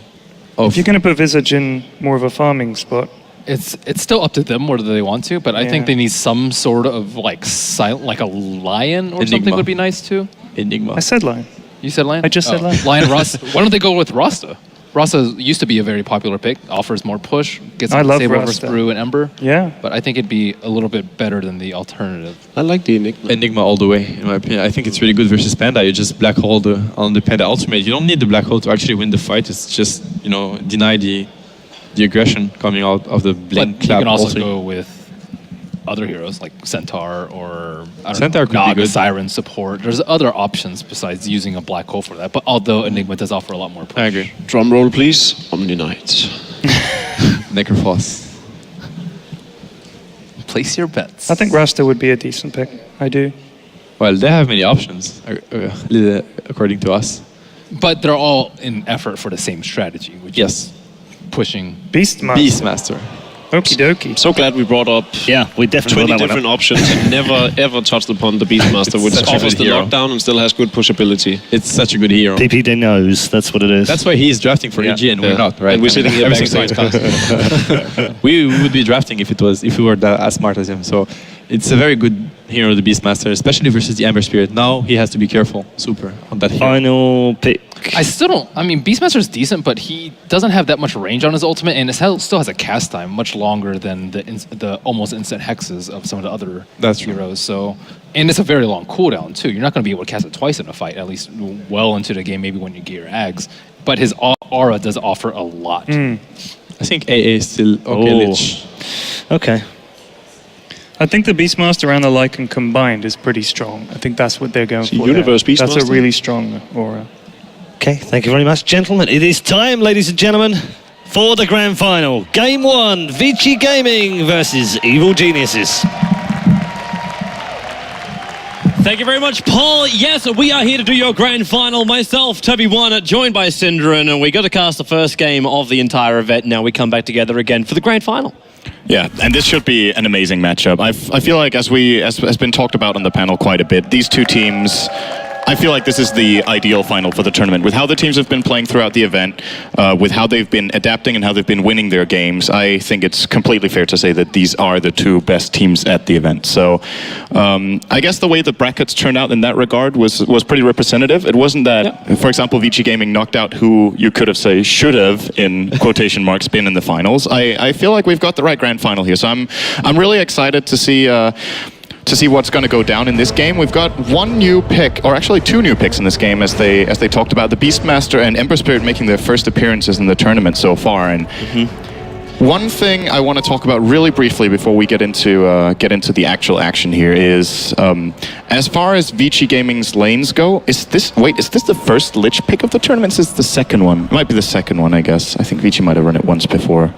If you're going to put Visage in more of a farming spot, it's still up to them whether they want to, but I think they need some sort of like like a lion or something would be nice too. Enigma. I said lion. You said lion? I just said lion. Lion Rasta. Why don't they go with Rasta? Rasta used to be a very popular pick, offers more push, gets I love save over Rasta. Sprue and Ember. Yeah. But I think it'd be a little bit better than the alternative. I like the Enigma. Enigma all the way, in my opinion. I think it's really good versus Panda. You just black hole on the Panda ultimate. You don't need the black hole to actually win the fight. It's just, deny the aggression coming out of the blink But clap. you can also go with other heroes like Centaur or Centaur could be Naga good. Siren support. There's other options besides using a black hole for that. But although Enigma does offer a lot more push. I agree. Drum roll, please. Omni Knight. Necrophos. Place your bets. I think Rasta would be a decent pick. I do. Well, they have many options, according to us. But they're all in effort for the same strategy, which Yes. is pushing. Beastmaster. Beastmaster. Okie dokie. So glad we brought up Yeah, we definitely 20 brought that one different up. options and never ever touched upon the Beastmaster, which such a offers good the hero. knockdown and still has good pushability. It's such a good hero. PPD knows, that's what it is. That's why he's drafting for EG and we're not, right? And we're sitting here every backstage. single time. We would be drafting if we were as smart as him. So it's a very good hero, the Beastmaster, especially versus the Ember Spirit. Now he has to be careful, super, on that hero. Final pick. I still don't. I mean, Beastmaster is decent, but he doesn't have that much range on his ultimate, and it still has a cast time much longer than the almost instant hexes of some of the other heroes. So, and it's a very long cooldown too. You're not going to be able to cast it twice in a fight, at least well into the game, maybe when you get your Ags. But his aura does offer a lot. I think AA is still okay. Lich. Okay. I think the Beastmaster and the Lycan combined is pretty strong. I think that's what they're going for. Universe there. That's a Beastmaster? really strong aura. Okay, thank you very much, gentlemen. It is time, ladies and gentlemen, for the grand final. Game 1, ViCi Gaming versus Evil Geniuses. Thank you very much, Paul. Yes, we are here to do your grand final. Myself, Toby1, joined by Synderen, and we got to cast the first game of the entire event. Now we come back together again for the grand final. Yeah, and this should be an amazing matchup. I feel like, as has been talked about on the panel quite a bit, these two teams, I feel like this is the ideal final for the tournament. With how the teams have been playing throughout the event, with how they've been adapting and how they've been winning their games, I think it's completely fair to say that these are the two best teams at the event. So I guess the way the brackets turned out in that regard was pretty representative. It wasn't that, for example, ViCi Gaming knocked out who you could have say should have, in quotation marks, been in the finals. I feel like we've got the right grand final here. So I'm really excited to see what's going to go down in this game. We've got one new pick, or actually two new picks in this game, as they talked about, the Beastmaster and Ember Spirit making their first appearances in the tournament so far. And one thing I want to talk about really briefly before we get into the actual action here is, as far as ViCi Gaming's lanes go, is this the first Lich pick of the tournament? Is this the second one? It might be the second one, I guess. I think ViCi might have run it once before.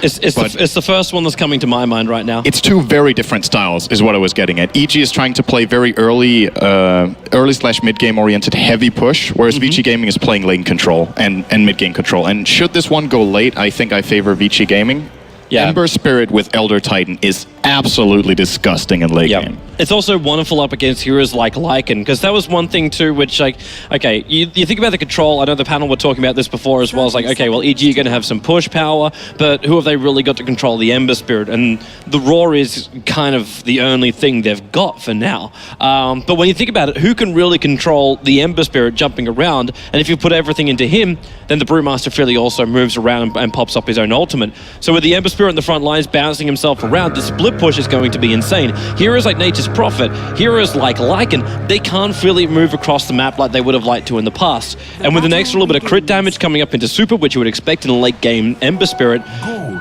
It's the first one that's coming to my mind right now. It's two very different styles, is what I was getting at. EG is trying to play very early/mid game oriented heavy push, whereas ViCi Gaming is playing lane control and mid game control. And should this one go late, I think I favor ViCi Gaming. Yeah. Ember Spirit with Elder Titan is absolutely disgusting in late game. It's also wonderful up against heroes like Lycan, because that was one thing too, which, like, okay, you think about the control. I know the panel were talking about this before as well. It's like, okay, well, EG are going to have some push power, but who have they really got to control the Ember Spirit? And the Roar is kind of the only thing they've got for now. But when you think about it, who can really control the Ember Spirit jumping around? And if you put everything into him, then the Brewmaster Philly also moves around and pops up his own ultimate. So with the Ember Spirit in the front lines bouncing himself around, the split push is going to be insane. Heroes like Nature's Prophet, heroes like Lycan, they can't really move across the map like they would have liked to in the past. And with an extra little bit of crit damage coming up into Super, which you would expect in a late game Ember Spirit,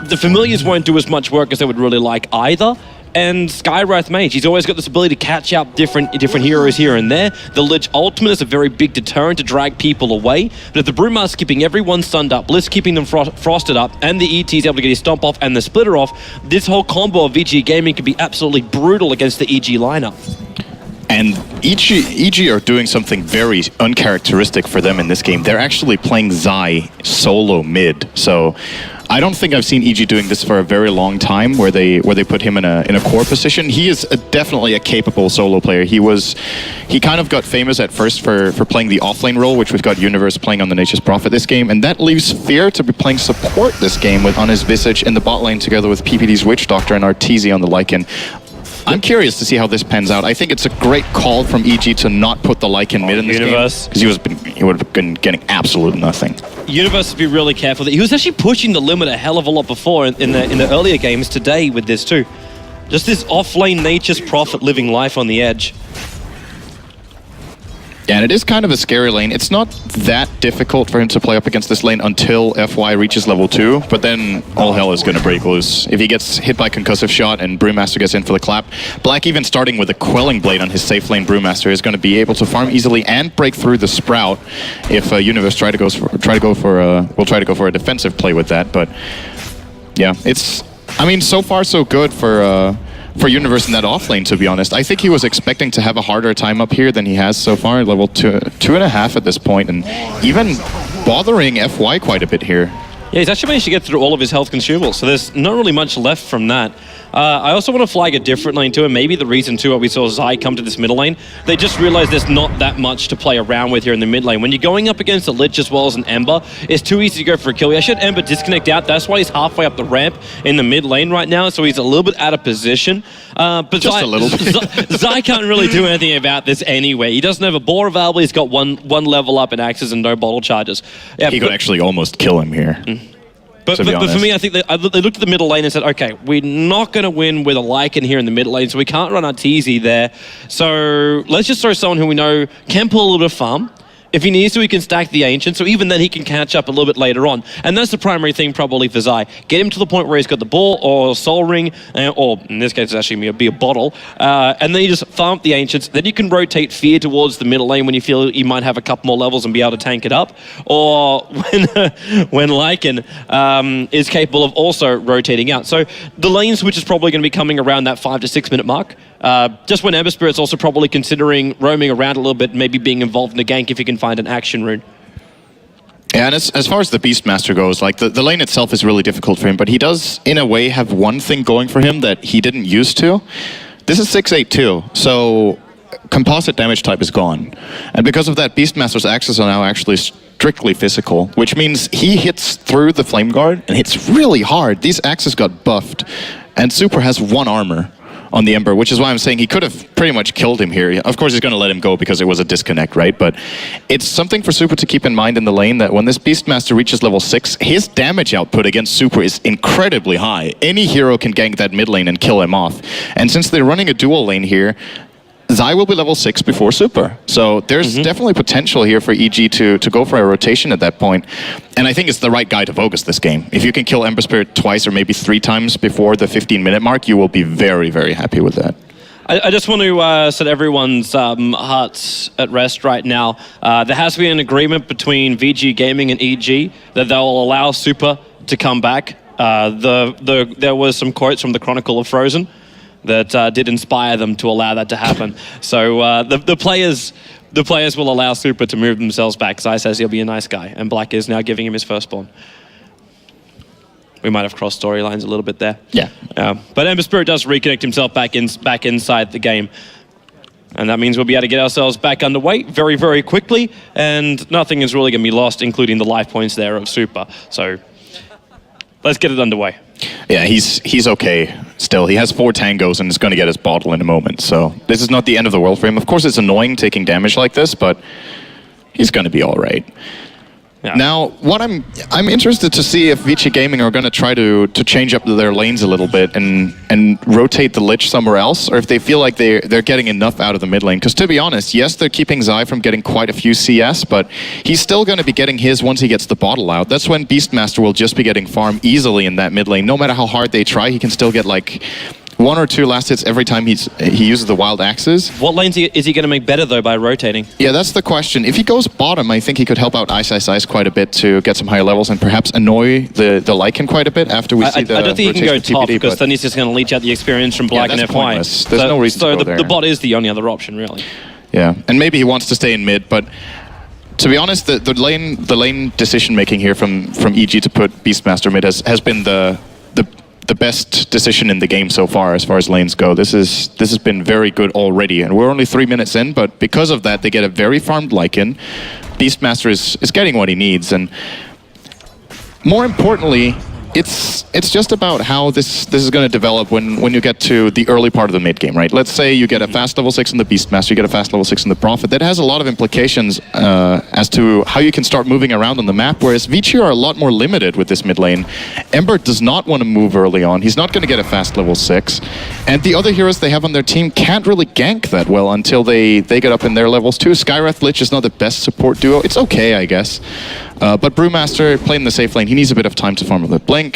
the Familiars won't do as much work as they would really like either. And Skywrath Mage, he's always got this ability to catch up different heroes here and there. The Lich Ultimate is a very big deterrent to drag people away. But if the Brewmaster's keeping everyone stunned up, Bliss keeping them frosted up, and the ET is able to get his stomp off and the splitter off, this whole combo of ViCi Gaming can be absolutely brutal against the EG lineup. And EG are doing something very uncharacteristic for them in this game. They're actually playing Zai solo mid. So I don't think I've seen EG doing this for a very long time, where they put him in a core position. He is definitely a capable solo player. He kind of got famous at first for playing the offlane role, which we've got Universe playing on the Nature's Prophet this game, and that leaves Fear to be playing support this game with on his Visage in the bot lane together with PPD's Witch Doctor and Arteezy on the Lycan. I'm curious to see how this pans out. I think it's a great call from EG to not put the Lycan mid in this Universe, game, because he would have been getting absolute nothing. Universe to be really careful. He was actually pushing the limit a hell of a lot before in the earlier games today with this too. Just this off-lane Nature's Prophet living life on the edge. Yeah, and it is kind of a scary lane. It's not that difficult for him to play up against this lane until FY reaches level 2, but then all hell is going to break loose. If he gets hit by Concussive Shot and Brewmaster gets in for the clap, Black, even starting with a Quelling Blade on his safe lane Brewmaster, is going to be able to farm easily and break through the Sprout if Universe will try to go for a defensive play with that. But yeah, so far so good for Universe in that offlane, to be honest. I think he was expecting to have a harder time up here than he has so far, level 2.5 at this point, and even bothering FY quite a bit here. Yeah, he's actually managed to get through all of his health consumables, so there's not really much left from that. I also want to flag a different lane too, and maybe the reason too why we saw Zai come to this middle lane, they just realized there's not that much to play around with here in the mid lane. When you're going up against a Lich as well as an Ember, it's too easy to go for a kill. I should Ember disconnect out, that's why he's halfway up the ramp in the mid lane right now, so he's a little bit out of position. But just a little bit. Zai can't really do anything about this anyway. He doesn't have a ball available, he's got one level up in axes and no bottle charges. Yeah, he could actually almost kill him here. But for me, I think they looked at the middle lane and said, okay, we're not going to win with a Lycan here in the middle lane, so we can't run our TZ there. So let's just throw someone who we know can pull a little bit of farm. If he needs to, he can stack the Ancient, so even then he can catch up a little bit later on. And that's the primary thing probably for Zai. Get him to the point where he's got the ball or Soul Ring, or in this case it's actually be a bottle, and then you just farm up the Ancients. Then you can rotate Fear towards the middle lane when you feel you might have a couple more levels and be able to tank it up. Or when Lycan is capable of also rotating out. So the lane switch is probably going to be coming around that 5 to 6 minute mark. Just when Ember Spirit's also probably considering roaming around a little bit, maybe being involved in a gank if you can find an action rune. Yeah, and as far as the Beastmaster goes, like the lane itself is really difficult for him, but he does, in a way, have one thing going for him that he didn't used to. This is 6/8-2, so composite damage type is gone. And because of that, Beastmaster's axes are now actually strictly physical, which means he hits through the Flame Guard and hits really hard. These axes got buffed, and Super has 1 armor on the Ember, which is why I'm saying he could have pretty much killed him here. Of course, he's going to let him go because it was a disconnect, right? But it's something for Super to keep in mind in the lane that when this Beastmaster reaches level 6, his damage output against Super is incredibly high. Any hero can gank that mid lane and kill him off. And since they're running a dual lane here, Zai will be level 6 before Super. So there's definitely potential here for EG to go for a rotation at that point. And I think it's the right guy to focus this game. If you can kill Ember Spirit twice or maybe 3 times before the 15-minute mark, you will be very, very happy with that. I just want to set everyone's hearts at rest right now. There has been an agreement between VG Gaming and EG that they'll allow Super to come back. There was some quotes from the Chronicle of Frozen that did inspire them to allow that to happen. So the players will allow Super to move themselves back. Zai says he'll be a nice guy, and Black is now giving him his firstborn. We might have crossed storylines a little bit there. Yeah. But Ember Spirit does reconnect himself back inside the game. And that means we'll be able to get ourselves back underway very, very quickly, and nothing is really going to be lost, including the life points there of Super. So let's get it underway. Yeah, he's okay still. He has 4 tangos and is going to get his bottle in a moment. So this is not the end of the world for him. Of course, it's annoying taking damage like this, but he's going to be all right. Yeah. Now, what I'm interested to see if ViCi Gaming are going to try to change up their lanes a little bit and rotate the Lich somewhere else, or if they feel like they're getting enough out of the mid lane. Because to be honest, yes, they're keeping Zai from getting quite a few CS, but he's still going to be getting his once he gets the bottle out. That's when Beastmaster will just be getting farm easily in that mid lane. No matter how hard they try, he can still get like 1 or 2 last hits every time he uses the wild axes. What lanes is he going to make better, though, by rotating? Yeah, that's the question. If he goes bottom, I think he could help out Ice quite a bit to get some higher levels and perhaps annoy the Lycan quite a bit after we see the I don't think he can go top, TPD, because then he's just going to leech out the experience from Black and FY. Pointless. There's no reason to go there. The bot is the only other option, really. Yeah, and maybe he wants to stay in mid, but to be honest, the lane decision-making here from EG to put Beastmaster mid has been the best decision in the game so far as lanes go. This has been very good already, and we're only 3 minutes in, but because of that, they get a very farmed Lycan. Beastmaster is getting what he needs, and more importantly, it's just about how this is going to develop when you get to the early part of the mid game, right? Let's say you get a fast level 6 in the Beastmaster, you get a fast level 6 in the Prophet. That has a lot of implications as to how you can start moving around on the map, whereas ViCi are a lot more limited with this mid lane. Ember does not want to move early on. He's not going to get a fast level 6. And the other heroes they have on their team can't really gank that well until they get up in their levels too. Skywrath Lich is not the best support duo. It's okay, I guess. But Brewmaster, playing the safe lane, he needs a bit of time to farm with Blink.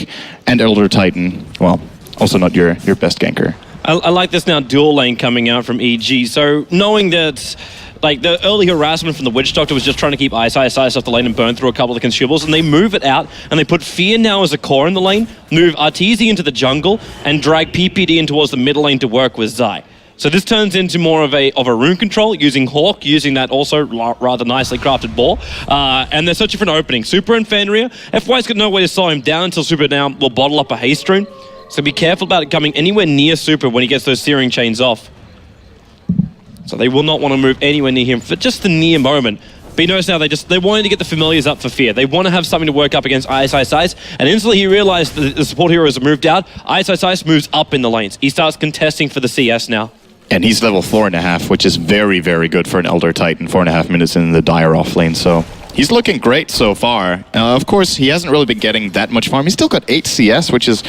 And Elder Titan, well, also not your best ganker. I like this now dual lane coming out from EG. So knowing that, like, the early harassment from the Witch Doctor was just trying to keep Ice off the lane and burn through a couple of the consumables, and they move it out, and they put Fear now as a core in the lane, move Arteezy into the jungle, and drag PPD in towards the middle lane to work with Zai. So this turns into more of a rune control, using Hawk, using that also rather nicely crafted ball. And they're searching for an opening. Super and Fenrir. FY's got no way to slow him down until Super now will bottle up a haste rune. So be careful about it coming anywhere near Super when he gets those searing chains off. So they will not want to move anywhere near him for just the near moment. But you notice now they wanted to get the familiars up for Fear. They want to have something to work up against Ice, and instantly he realized that the support heroes have moved out. Ice moves up in the lanes. He starts contesting for the CS now. And he's level 4.5, which is very, very good for an Elder Titan. 4.5 minutes in the Dire off lane, so he's looking great so far. Of course, he hasn't really been getting that much farm. He's still got 8 CS, which is,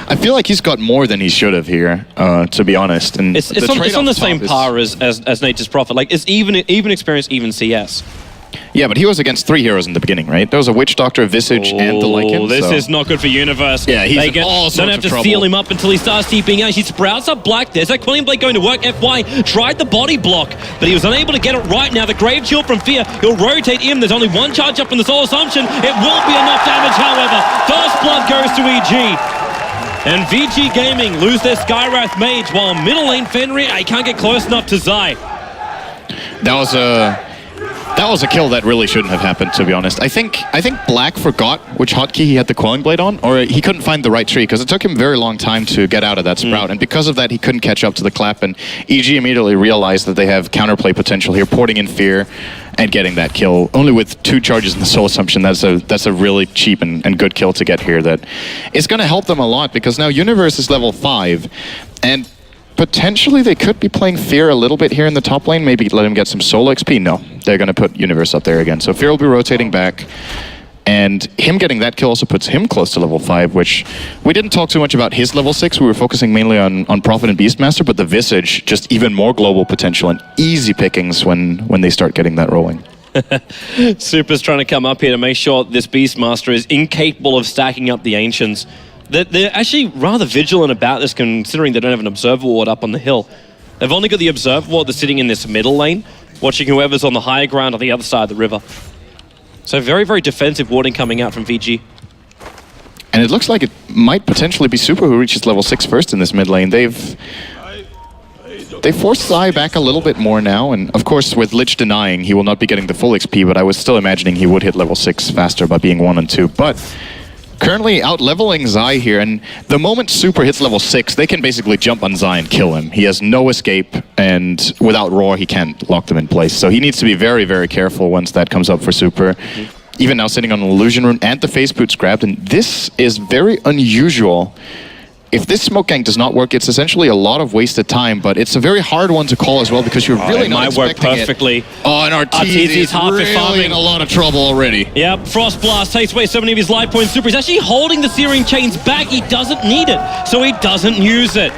I feel like he's got more than he should have here, to be honest. And it's on the same par as Nature's Prophet. Like, it's even experience, even CS. Yeah, but he was against 3 heroes in the beginning, right? There was a Witch Doctor, Visage, and the Lycan. This is not good for Universe. Yeah, he's in all sorts of trouble. Don't have to seal him up until he starts TPing out. He sprouts up Black there. Is that Quelling Blade going to work? FY tried the body block, but he was unable to get it right now. The Grave Shield from Fear, he'll rotate him. There's only one charge up in the Soul Assumption. It will be enough damage, however. First blood goes to EG. And ViCi Gaming lose their Skywrath Mage, while middle lane Fenrir, he can't get close enough to Zai. That was a kill that really shouldn't have happened, to be honest. I think Black forgot which hotkey he had the Quelling Blade on, or he couldn't find the right tree, because it took him a very long time to get out of that sprout, and because of that, he couldn't catch up to the clap, and EG immediately realized that they have counterplay potential here, porting in Fear and getting that kill. Only with 2 charges in the Soul Assumption, that's a really cheap and good kill to get here that is going to help them a lot, because now Universe is level 5, and potentially they could be playing Fear a little bit here in the top lane, maybe let him get some solo XP. No, they're going to put Universe up there again. So Fear will be rotating back, and him getting that kill also puts him close to level 5, which we didn't talk too much about his level 6. We were focusing mainly on Prophet and Beastmaster, but the Visage, just even more global potential and easy pickings when they start getting that rolling. Super's trying to come up here to make sure this Beastmaster is incapable of stacking up the Ancients. They're actually rather vigilant about this, considering they don't have an Observer Ward up on the hill. They've only got the Observer Ward that's sitting in this middle lane, watching whoever's on the higher ground on the other side of the river. So very, very defensive warding coming out from ViCi. And it looks like it might potentially be Super who reaches level 6 first in this mid lane. They forced Zai back a little bit more now, and of course with Lich denying, he will not be getting the full XP, but I was still imagining he would hit level 6 faster by being 1 and 2. But currently out-leveling Zai here, and the moment Super hits level 6, they can basically jump on Zai and kill him. He has no escape, and without Roar, he can't lock them in place. So he needs to be very, very careful once that comes up for Super. Even now sitting on an Illusion Rune, and the Face Boots grabbed, and this is very unusual. If this smoke gank does not work, it's essentially a lot of wasted time, but it's a very hard one to call as well, because you're really not expecting it. Might work perfectly. Oh, and Arteezy's half really in a lot of trouble already. Yep, Frost Blast takes away so many of his life points. Super is actually holding the Searing Chains back. He doesn't need it, so he doesn't use it.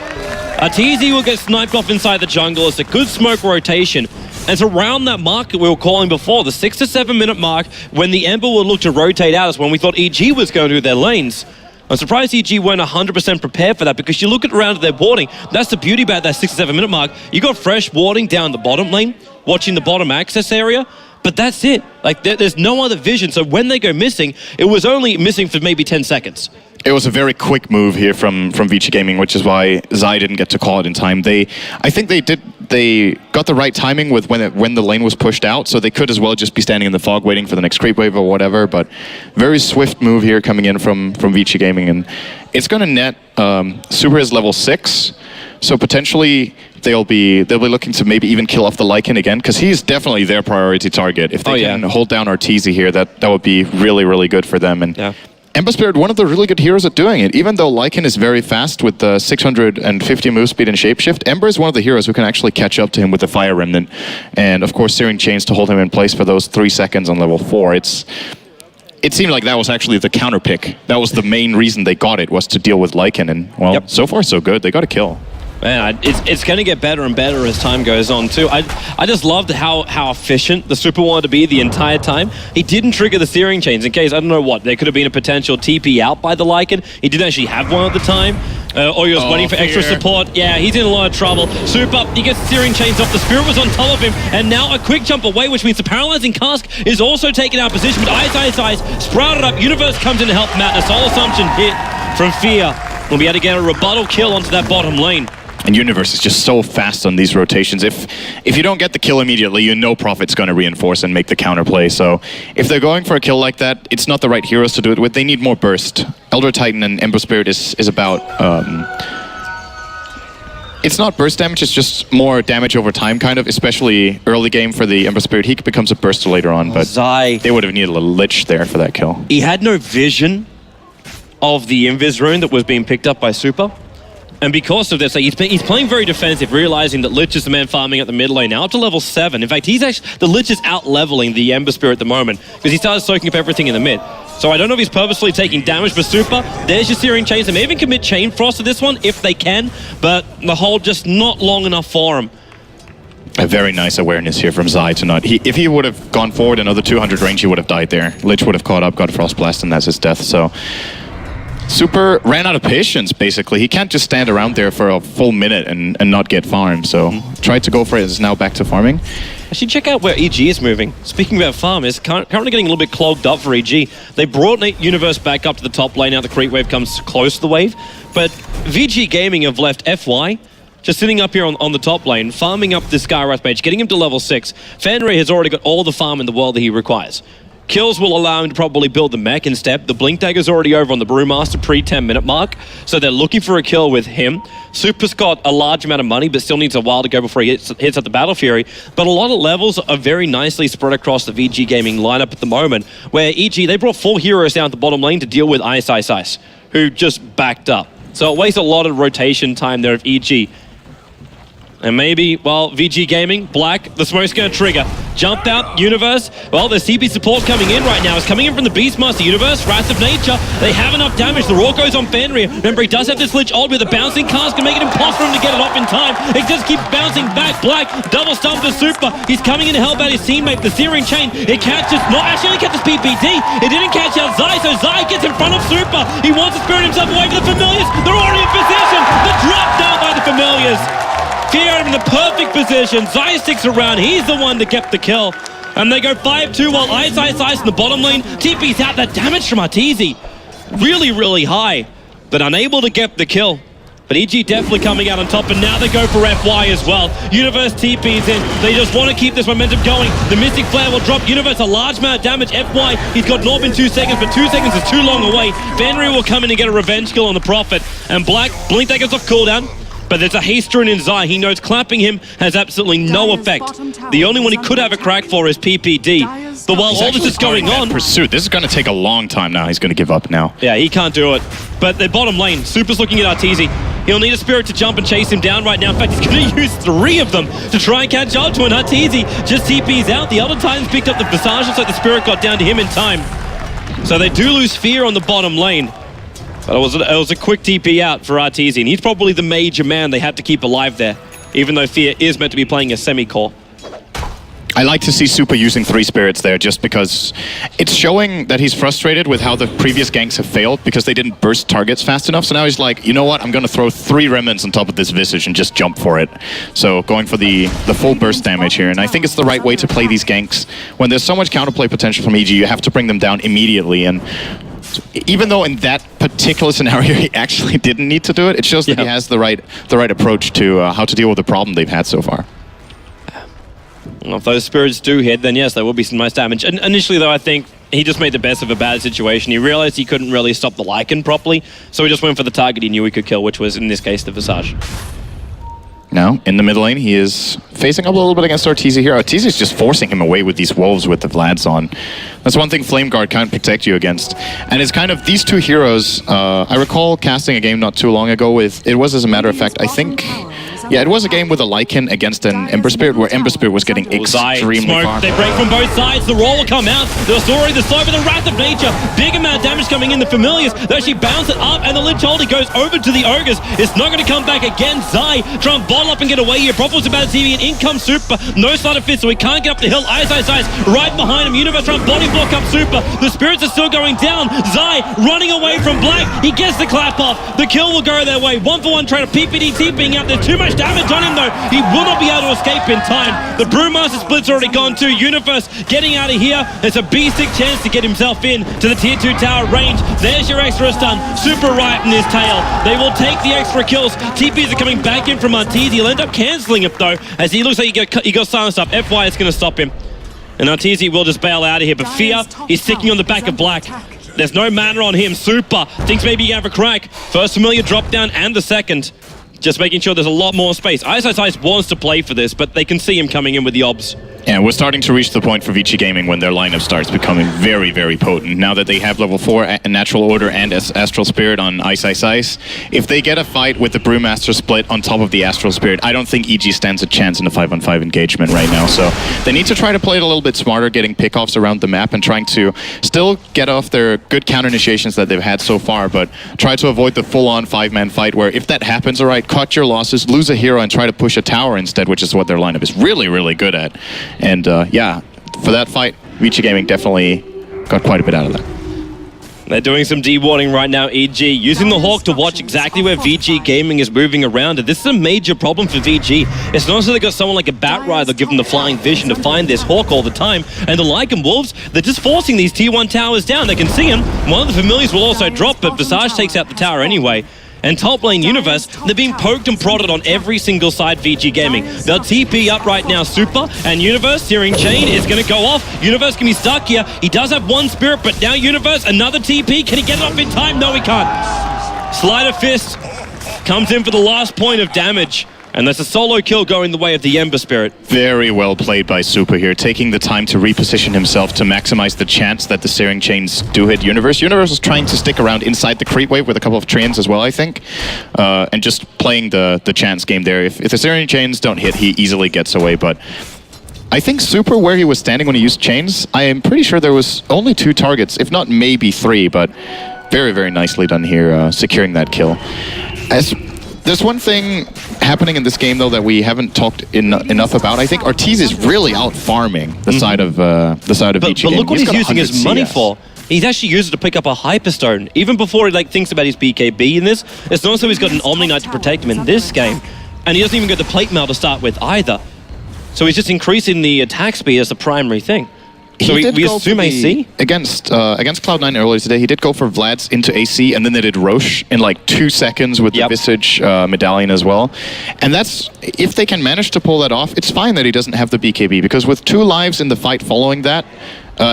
Arteezy will get sniped off inside the jungle. It's a good smoke rotation. And it's around that mark that we were calling before, the 6 to 7 minute mark, when the Ember will look to rotate out, is when we thought EG was going to do their lanes. I'm surprised EG weren't 100% prepared for that, because you look at around their warding, that's the beauty about that 6 to 7 minute mark. You got fresh warding down the bottom lane, watching the bottom access area, but that's it. Like, there's no other vision, so when they go missing, it was only missing for maybe 10 seconds. It was a very quick move here from ViCi Gaming, which is why Zai didn't get to call it in time. I think they got the right timing with when the lane was pushed out, so they could as well just be standing in the fog waiting for the next creep wave or whatever, but very swift move here coming in from ViCi Gaming, and it's going to net Super is level 6, so potentially they'll be looking to maybe even kill off the Lycan again, because he's definitely their priority target. If they can hold down Arteezy here, that would be really, really good for them. And Ember Spirit, one of the really good heroes at doing it. Even though Lycan is very fast with the 650 move speed and shapeshift, Ember is one of the heroes who can actually catch up to him with the Fire Remnant. And of course, Searing Chains to hold him in place for those 3 seconds on level 4. It seemed like that was actually the counter pick. That was the main reason they got it, was to deal with Lycan. And, well, so far so good. They got a kill. Man, it's going to get better and better as time goes on too. I just loved how efficient the Super wanted to be the entire time. He didn't trigger the Searing Chains in case, I don't know what, there could have been a potential TP out by the Lycan. He didn't actually have one at the time. Or he was waiting for extra support. Yeah, he's in a lot of trouble. Super, he gets Searing Chains off. The Spirit was on top of him, and now a quick jump away, which means the Paralyzing Cask is also taking out position. But Ice, sprouted up. Universe comes in to help him out. A Soul Assumption hit from Fear. We'll be able to get a rebuttal kill onto that bottom lane. And Universe is just so fast on these rotations. If you don't get the kill immediately, you know Prophet's going to reinforce and make the counterplay. So if they're going for a kill like that, it's not the right heroes to do it with. They need more burst. Elder Titan and Ember Spirit is about... it's not burst damage, it's just more damage over time, kind of, especially early game for the Ember Spirit. He becomes a burster later on, but Zai, they would have needed a Lich there for that kill. He had no vision of the Invis rune that was being picked up by Super. And because of this, he's playing very defensive, realizing that Lich is the man farming at the mid lane now, up to level 7. In fact, the Lich is out-leveling the Ember Spirit at the moment, because he started soaking up everything in the mid. So I don't know if he's purposefully taking damage, but Super, there's your Searing Chains. They may even commit Chain Frost to this one, if they can, but the hold just not long enough for him. A very nice awareness here from Zai to not... if he would have gone forward another 200 range, he would have died there. Lich would have caught up, got Frost Blast, and that's his death, so... Super ran out of patience, basically. He can't just stand around there for a full minute and not get farmed, so tried to go for it, is now back to farming. Actually, check out where EG is moving. Speaking about farm, it's currently getting a little bit clogged up for EG. They brought Universe back up to the top lane, now the creep wave comes close to the wave, but ViCi Gaming have left FY just sitting up here on the top lane, farming up this Skywrath Mage, getting him to level 6. Fanray has already got all the farm in the world that he requires. Kills will allow him to probably build the mech in step. The Blink Dagger's already over on the Brewmaster pre-10-minute mark, so they're looking for a kill with him. Super's got a large amount of money, but still needs a while to go before he hits at the Battle Fury. But a lot of levels are very nicely spread across the VG Gaming lineup at the moment, where EG, they brought 4 heroes down to the bottom lane to deal with Ice, who just backed up. So it wastes a lot of rotation time there of EG. And maybe, well, VG Gaming, Black, the smoke's going to trigger. Jump out, Universe. Well, the CP support coming in right now. It's coming in from the Beastmaster. Universe, Wrath of Nature. They have enough damage. The Raw goes on Fenrir. Remember, he does have this Lich ult with a bouncing cast to make it impossible for him to get it off in time. It just keeps bouncing back. Black, double stomp to Super. He's coming in to help out his teammate. The Searing Chain, it catches, not actually only catches PPD. It didn't catch out Zai, so Zai gets in front of Super. He wants to spirit himself away from the Familiars. They're already in position. The drop down by the Familiars. Fear in the perfect position. Zai sticks around. He's the one to get the kill. And they go 5-2 while Ice in the bottom lane. TP's out. That damage from Arteezy really, really high, but unable to get the kill. But EG definitely coming out on top, and now they go for FY as well. Universe TP's in. They just want to keep this momentum going. The Mystic Flare will drop Universe a large amount of damage. FY, he's got Norb in 2 seconds, but 2 seconds is too long away. Fenrir will come in and get a revenge kill on the Prophet. And Black, Blink Dagger's off cooldown. But there's a haste rune in Zai. He knows clapping him has absolutely no effect. The only one he could have a crack for is PPD. But while all this is going on... Pursuit. This is going to take a long time now. He's going to give up now. Yeah, he can't do it. But the bottom lane, Super's looking at Arteezy. He'll need a Spirit to jump and chase him down right now. In fact, he's going to use 3 of them to try and catch up to an Arteezy. Just TP's out. The other Titans picked up the Visage. Looks like the Spirit got down to him in time. So they do lose Fear on the bottom lane. But it was a quick TP out for Arteezy, and he's probably the major man they have to keep alive there, even though Fear is meant to be playing a semi-core. I like to see Super using 3 spirits there just because it's showing that he's frustrated with how the previous ganks have failed because they didn't burst targets fast enough. So now he's like, you know what, I'm going to throw 3 remnants on top of this Visage and just jump for it. So going for the full burst damage here. And I think it's the right way to play these ganks. When there's so much counterplay potential from EG, you have to bring them down immediately. And even though in that particular scenario he actually didn't need to do it, it shows that he has the right approach to how to deal with the problem they've had so far. Well, if those spirits do hit, then yes, there will be some nice damage. And initially, though, I think he just made the best of a bad situation. He realized he couldn't really stop the Lycan properly, so he just went for the target he knew he could kill, which was, in this case, the Visage. Now, in the mid lane, he is facing up a little bit against Arteezy here. Arteezy is just forcing him away with these wolves with the Vlads on. That's one thing Flame Guard can't protect you against. And it's kind of these 2 heroes. I recall casting a game not too long ago with, it was as a matter of fact, I think, yeah, it was a game with a Lycan against an Ember Spirit where Ember Spirit was getting extremely far. They break from both sides. The roll will come out. The story, the slow, but the Wrath of Nature. Big amount of damage coming in. The Familiars, they actually bounce it up, and the Lich Holder goes over to the Ogres. It's not going to come back again. Zai try and bottle up and get away here. Prophet was about to see, and in comes Super. No side of fit, so he can't get up the hill. Ice right behind him. Universe trying to body block up Super. The Spirits are still going down. Zai running away from Black. He gets the clap off. The kill will go their way. 1-for-1 trade of PPD TPing out. There's too much much damage on him though. He will not be able to escape in time. The Brewmaster split's already gone too. Universe getting out of here. There's a beastic chance to get himself in to the tier 2 tower range. There's your extra stun. Super right in his tail. They will take the extra kills. TPs are coming back in from Arteezy. He'll end up cancelling it though, as he looks like he got silenced up. FY is going to stop him. And Arteezy will just bail out of here. But Fear, he's sticking on the back of Black. There's no mana on him. Super thinks maybe he can have a crack. First familiar drop down and the second. Just making sure there's a lot more space. ISIS wants to play for this, but they can see him coming in with the obs. Yeah, we're starting to reach the point for ViCi Gaming when their lineup starts becoming very, very potent. Now that they have level 4 Natural Order and Astral Spirit on Ice. If they get a fight with the Brewmaster split on top of the Astral Spirit, I don't think EG stands a chance in a 5-on-5 engagement right now. So they need to try to play it a little bit smarter, getting pickoffs around the map and trying to still get off their good counter initiations that they've had so far, but try to avoid the full-on 5-man fight where if that happens, all right, cut your losses, lose a hero and try to push a tower instead, which is what their lineup is really, really good at. And yeah, for that fight, ViCi Gaming definitely got quite a bit out of that. They're doing some dewarding right now, EG, using the Hawk to watch exactly where ViCi Gaming is moving around. And this is a major problem for VG. It's not so they got someone like a Batrider that give them the flying vision to find this Hawk all the time. And the Lycan Wolves, they're just forcing these tier 1 towers down. They can see him. One of the familiars will also drop, but Visage takes out the tower anyway. And top lane Universe, they're being poked and prodded on every single side VG Gaming. They'll TP up right now, Super, and Universe, Searing Chain is going to go off. Universe can be stuck here. He does have one Spirit, but now Universe, another TP. Can he get it off in time? No, he can't. Sleight of Fist comes in for the last point of damage. And there's a solo kill going the way of the Ember Spirit. Very well played by Super here, taking the time to reposition himself to maximize the chance that the Searing Chains do hit Universe. Universe is trying to stick around inside the creep wave with a couple of Treants as well, I think. And just playing the chance game there. If the Searing Chains don't hit, he easily gets away, but I think Super, where he was standing when he used Chains, I am pretty sure there was only 2 targets, if not maybe 3, but very, very nicely done here, securing that kill. There's one thing happening in this game, though, that we haven't talked enough about. I think Arteezy is really out farming the side of ViCi. But look what he's using his money for. He's actually used it to pick up a Hyperstone. Even before he thinks about his BKB in this, it's not so he's got an Omni Knight to protect him in this game. And he doesn't even get the plate mail to start with either. So he's just increasing the attack speed as the primary thing. So we assume AC? Against Cloud9 earlier today, he did go for Vlad's into AC, and then they did Roche in like 2 seconds with the Visage medallion as well. And that's, if they can manage to pull that off, it's fine that he doesn't have the BKB, because with 2 lives in the fight following that,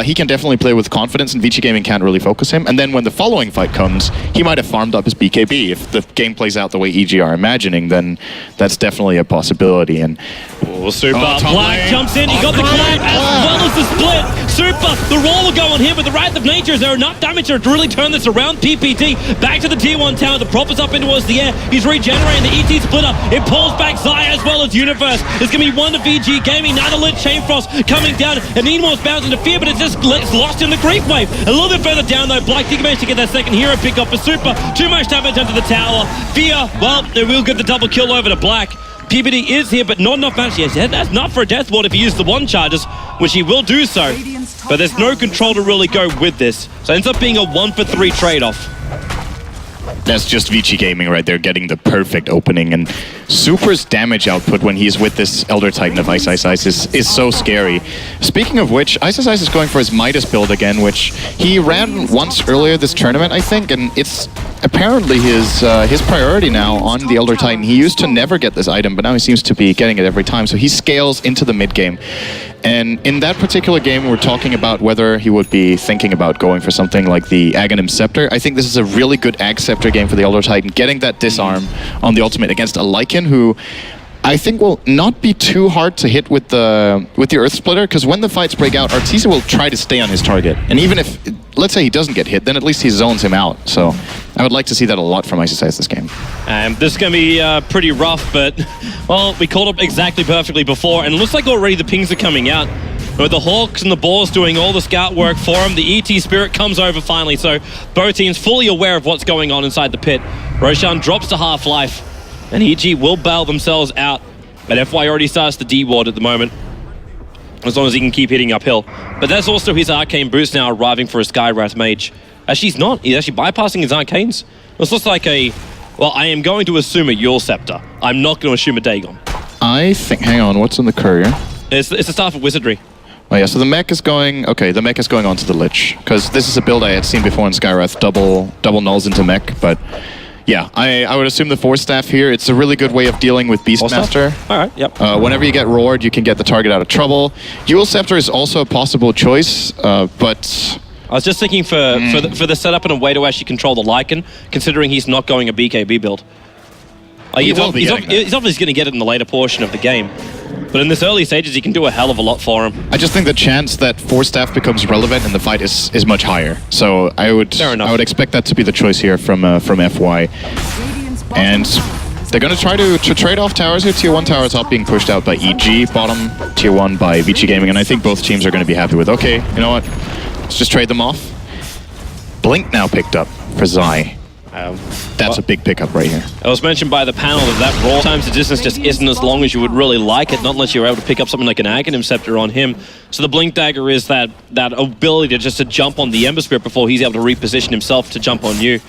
he can definitely play with confidence, and ViCi Gaming can't really focus him. And then when the following fight comes, he might have farmed up his BKB. If the game plays out the way EG are imagining, then that's definitely a possibility. And Super Black jumps in, he got the clap as well as the split. Super, the roller go on him with the Wrath of Nature. Is there enough damage to really turn this around? PPT back to the tier 1 tower. The propper's up in towards the air. He's regenerating the ET splitter. It pulls back Xayah as well as Universe. It's going to be one to VG Gaming. Now the lit Chain Frost coming down. And Needmore's bouncing to Fear, but it's just lost in the creep wave. A little bit further down though, Black did manage to get that second hero pick up for Super. Too much damage under the tower. Fear, well, they will get the double kill over to Black. PBD is here, but not enough match. Yes, that's not for a death ward if he uses the 1 charges, which he will do so. But there's no control to really go with this. So it ends up being a 1-for-3 trade-off. That's just ViCi Gaming right there, getting the perfect opening. And Super's damage output when he's with this Elder Titan of Ice is so scary. Speaking of which, Ice is going for his Midas build again, which he ran once earlier this tournament, I think, and it's apparently his priority now on the Elder Titan. He used to never get this item, but now he seems to be getting it every time, so he scales into the mid game. And in that particular game, we're talking about whether he would be thinking about going for something like the Aghanim Scepter. I think this is a really good Ag Scepter game for the Elder Titan, getting that disarm on the ultimate against a Lycan who I think will not be too hard to hit with the Earth Splitter, because when the fights break out, Arteezy will try to stay on his target. And even if, let's say he doesn't get hit, then at least he zones him out. So I would like to see that a lot from Ice this game. This is going to be pretty rough, but, well, we called up exactly perfectly before, and it looks like already the pings are coming out. With the Hawks and the Boars doing all the scout work for him, the ET Spirit comes over finally, so both teams fully aware of what's going on inside the pit. Roshan drops to half-life, and EG will bail themselves out. But FY already starts to D-ward at the moment, as long as he can keep hitting uphill. But that's also his Arcane boost now arriving for a Skywrath Mage. Actually, he's not. He's actually bypassing his Arcanes. This looks like a Well, I am going to assume a Yule Scepter. I'm not going to assume a Dagon. I think, hang on, what's in the courier? It's the Staff of Wizardry. Oh yeah, so the mech is going, okay, the mech is going onto the Lich, because this is a build I had seen before in Skywrath, double nulls into mech, but yeah, I would assume the Force Staff here, it's a really good way of dealing with Beastmaster. Alright, yep. Whenever you get roared, you can get the target out of trouble. Yule Scepter is also a possible choice, but... I was just thinking for the setup and a way to actually control the Lycan, considering he's not going a BKB build. He's obviously going to get it in the later portion of the game. But in this early stages, he can do a hell of a lot for him. I just think the chance that Force Staff becomes relevant in the fight is much higher. So I would expect that to be the choice here from FY. And they're going to try to trade off towers here. Tier 1 tower top being pushed out by EG, bottom Tier 1 by ViCi Gaming, and I think both teams are going to be happy with, okay, you know what, let's just trade them off. Blink now picked up for Zai. That's a big pickup right here. It was mentioned by the panel that raw times the distance just isn't as long as you would really like it, not unless you're able to pick up something like an Aghanim Scepter on him. So the Blink Dagger is that ability to jump on the Ember Spirit before he's able to reposition himself to jump on you.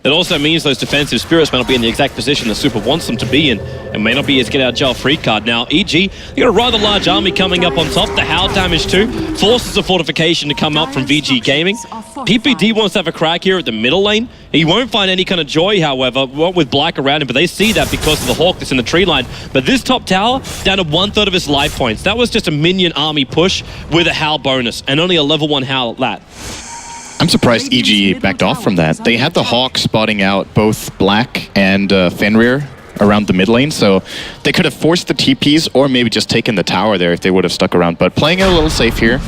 It also means those defensive spirits may not be in the exact position that Super wants them to be in, and may not be his get-out-jail-free card. Now, EG, you got a rather large army coming up on top. The Howl damage too forces a fortification to come up from VG Gaming. PPD wants to have a crack here at the middle lane. He won't find any kind of joy, however, with Black around him, but they see that because of the Hawk that's in the tree line. But this top tower, down to 1/3 of his life points. That was just a minion army push with a Howl bonus, and only a level 1 Howl at that. I'm surprised EG backed off from that. They had the Hawk spotting out both Black and Fenrir around the mid lane, so they could have forced the TPs or maybe just taken the tower there if they would have stuck around. But playing it a little safe here,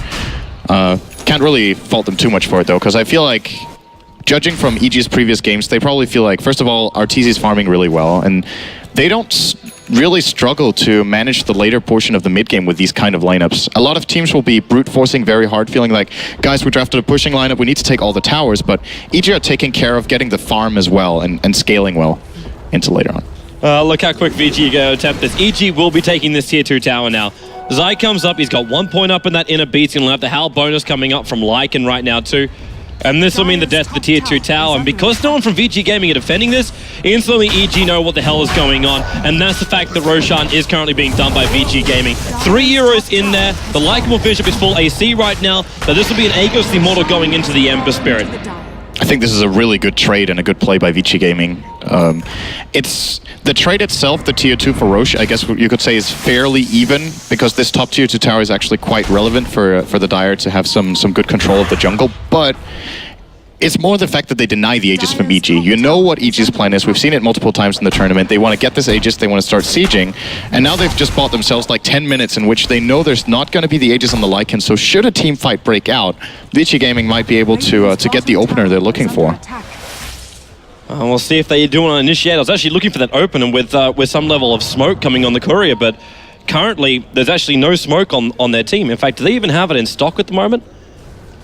can't really fault them too much for it though, because I feel like, judging from EG's previous games, they probably feel like, first of all, Arteezy's farming really well, and they don't really struggle to manage the later portion of the mid game with these kind of lineups. A lot of teams will be brute forcing very hard, feeling like, guys, we drafted a pushing lineup, we need to take all the towers, but EG are taking care of getting the farm as well and scaling well into later on. Look how quick VG go attempt this. EG will be taking this tier 2 tower now. Zai comes up, he's got 1 point up in that inner beats, and he'll have the Howl bonus coming up from Lycan right now too. And this will mean the death of the tier 2 tower, and because no one from VG Gaming are defending this, instantly EG know what the hell is going on, and that's the fact that Roshan is currently being done by VG Gaming. 3 euros in there, the Lycan will finish up his full AC right now, but this will be an Aegis Immortal going into the Ember Spirit. I think this is a really good trade and a good play by ViCi Gaming. It's the trade itself, the tier 2 for Roche, I guess you could say is fairly even, because this top tier 2 tower is actually quite relevant for the Dire to have some good control of the jungle, but it's more the fact that they deny the Aegis from EG. You know what EG's plan is. We've seen it multiple times in the tournament. They want to get this Aegis, they want to start sieging, and now they've just bought themselves like 10 minutes in which they know there's not going to be the Aegis on the Lycan, so should a team fight break out, ViCi Gaming might be able to get the opener they're looking for. We'll see if they do want to initiate. I was actually looking for that opener with some level of smoke coming on the courier, but currently there's actually no smoke on their team. In fact, do they even have it in stock at the moment?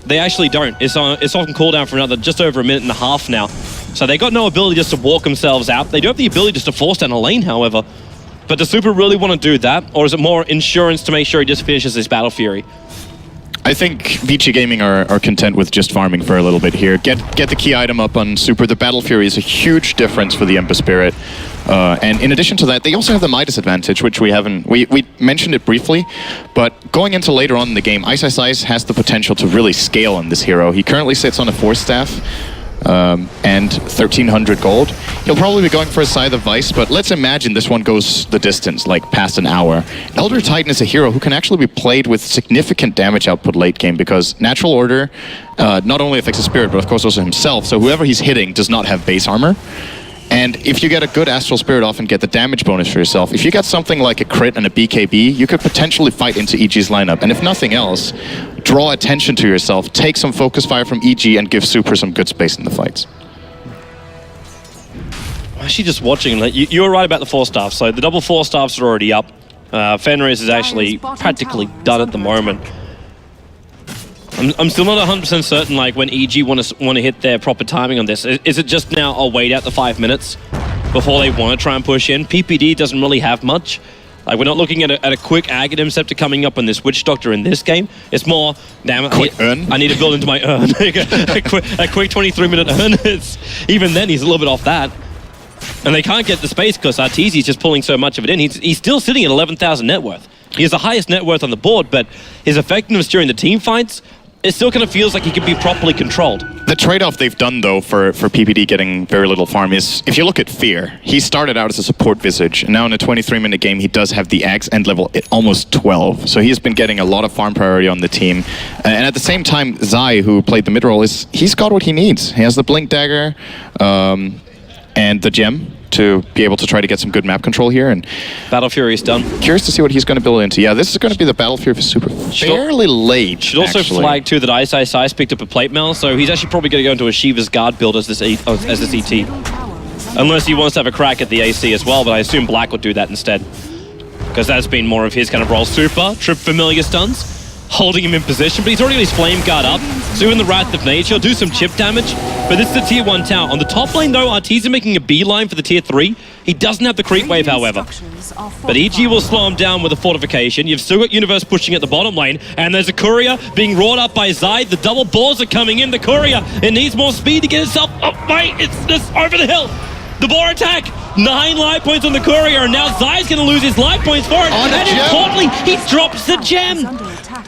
They actually don't. It's on cooldown for another just over 1.5 minutes now. So they got no ability just to walk themselves out. They do have the ability just to force down a lane, however. But does Super really want to do that? Or is it more insurance to make sure he just finishes his Battle Fury? I think ViCi Gaming are content with just farming for a little bit here. Get the key item up on Super. The Battle Fury is a huge difference for the Ember Spirit. And in addition to that, they also have the Midas advantage, which we mentioned it briefly, but going into later on in the game, Ice has the potential to really scale on this hero. He currently sits on a Force Staff and 1,300 gold. He'll probably be going for a Scythe of Vice, but let's imagine this one goes the distance, like past an hour. Elder Titan is a hero who can actually be played with significant damage output late game, because Natural Order not only affects the Spirit, but of course also himself, so whoever he's hitting does not have base armor. And if you get a good Astral Spirit off and get the damage bonus for yourself, if you get something like a crit and a BKB, you could potentially fight into EG's lineup. And if nothing else, draw attention to yourself, take some focus fire from EG, and give Super some good space in the fights. Actually, just watching, you were right about the 4 staffs. So the double 4 staffs are already up. Fenris is actually practically done at the moment. I'm still not 100% certain, like, when EG want to hit their proper timing on this. Is it just now, I'll wait out the 5 minutes before they want to try and push in? PPD doesn't really have much. Like, we're not looking at a quick Aghanim Scepter coming up on this Witch Doctor in this game. It's more, damn it, I need to build into my urn. a quick 23-minute urn. Even then, he's a little bit off that. And they can't get the space because Arteezy's just pulling so much of it in. He's still sitting at 11,000 net worth. He has the highest net worth on the board, but his effectiveness during the team fights, it still kind of feels like he can be properly controlled. The trade-off they've done, though, for PPD getting very little farm is, if you look at Fear, he started out as a support Visage, and now in a 23-minute game, he does have the Axe end level at almost 12. So he's been getting a lot of farm priority on the team. And at the same time, Zai, who played the mid-role, he's got what he needs. He has the Blink Dagger and the Gem to be able to try to get some good map control here. And Battle Fury is done. Curious to see what he's going to build into. Yeah, this is going to be the Battle Fury for Super. Fairly late. Should also flag too that Ice picked up a plate mail, so he's actually probably going to go into a Shiva's Guard build as this ET. Unless he wants to have a crack at the AC as well, but I assume Black will do that instead. Because that's been more of his kind of role. Super, Trip Familiar stuns, holding him in position, but he's already got his Flame Guard up. So in the Wrath of Nature, do some chip damage. But this is the tier 1 tower. On the top lane though, Arteezy making a beeline for the tier 3. He doesn't have the creep wave, however. But EG will slow him down with a fortification. You've still got Universe pushing at the bottom lane, and there's a Courier being roared up by Zai. The double balls are coming in. The Courier, it needs more speed to get itself up. Wait, it's just over the hill. The boar attack, 9 life points on the Courier, and now Zai's going to lose his life points for it. And importantly, he drops the gem.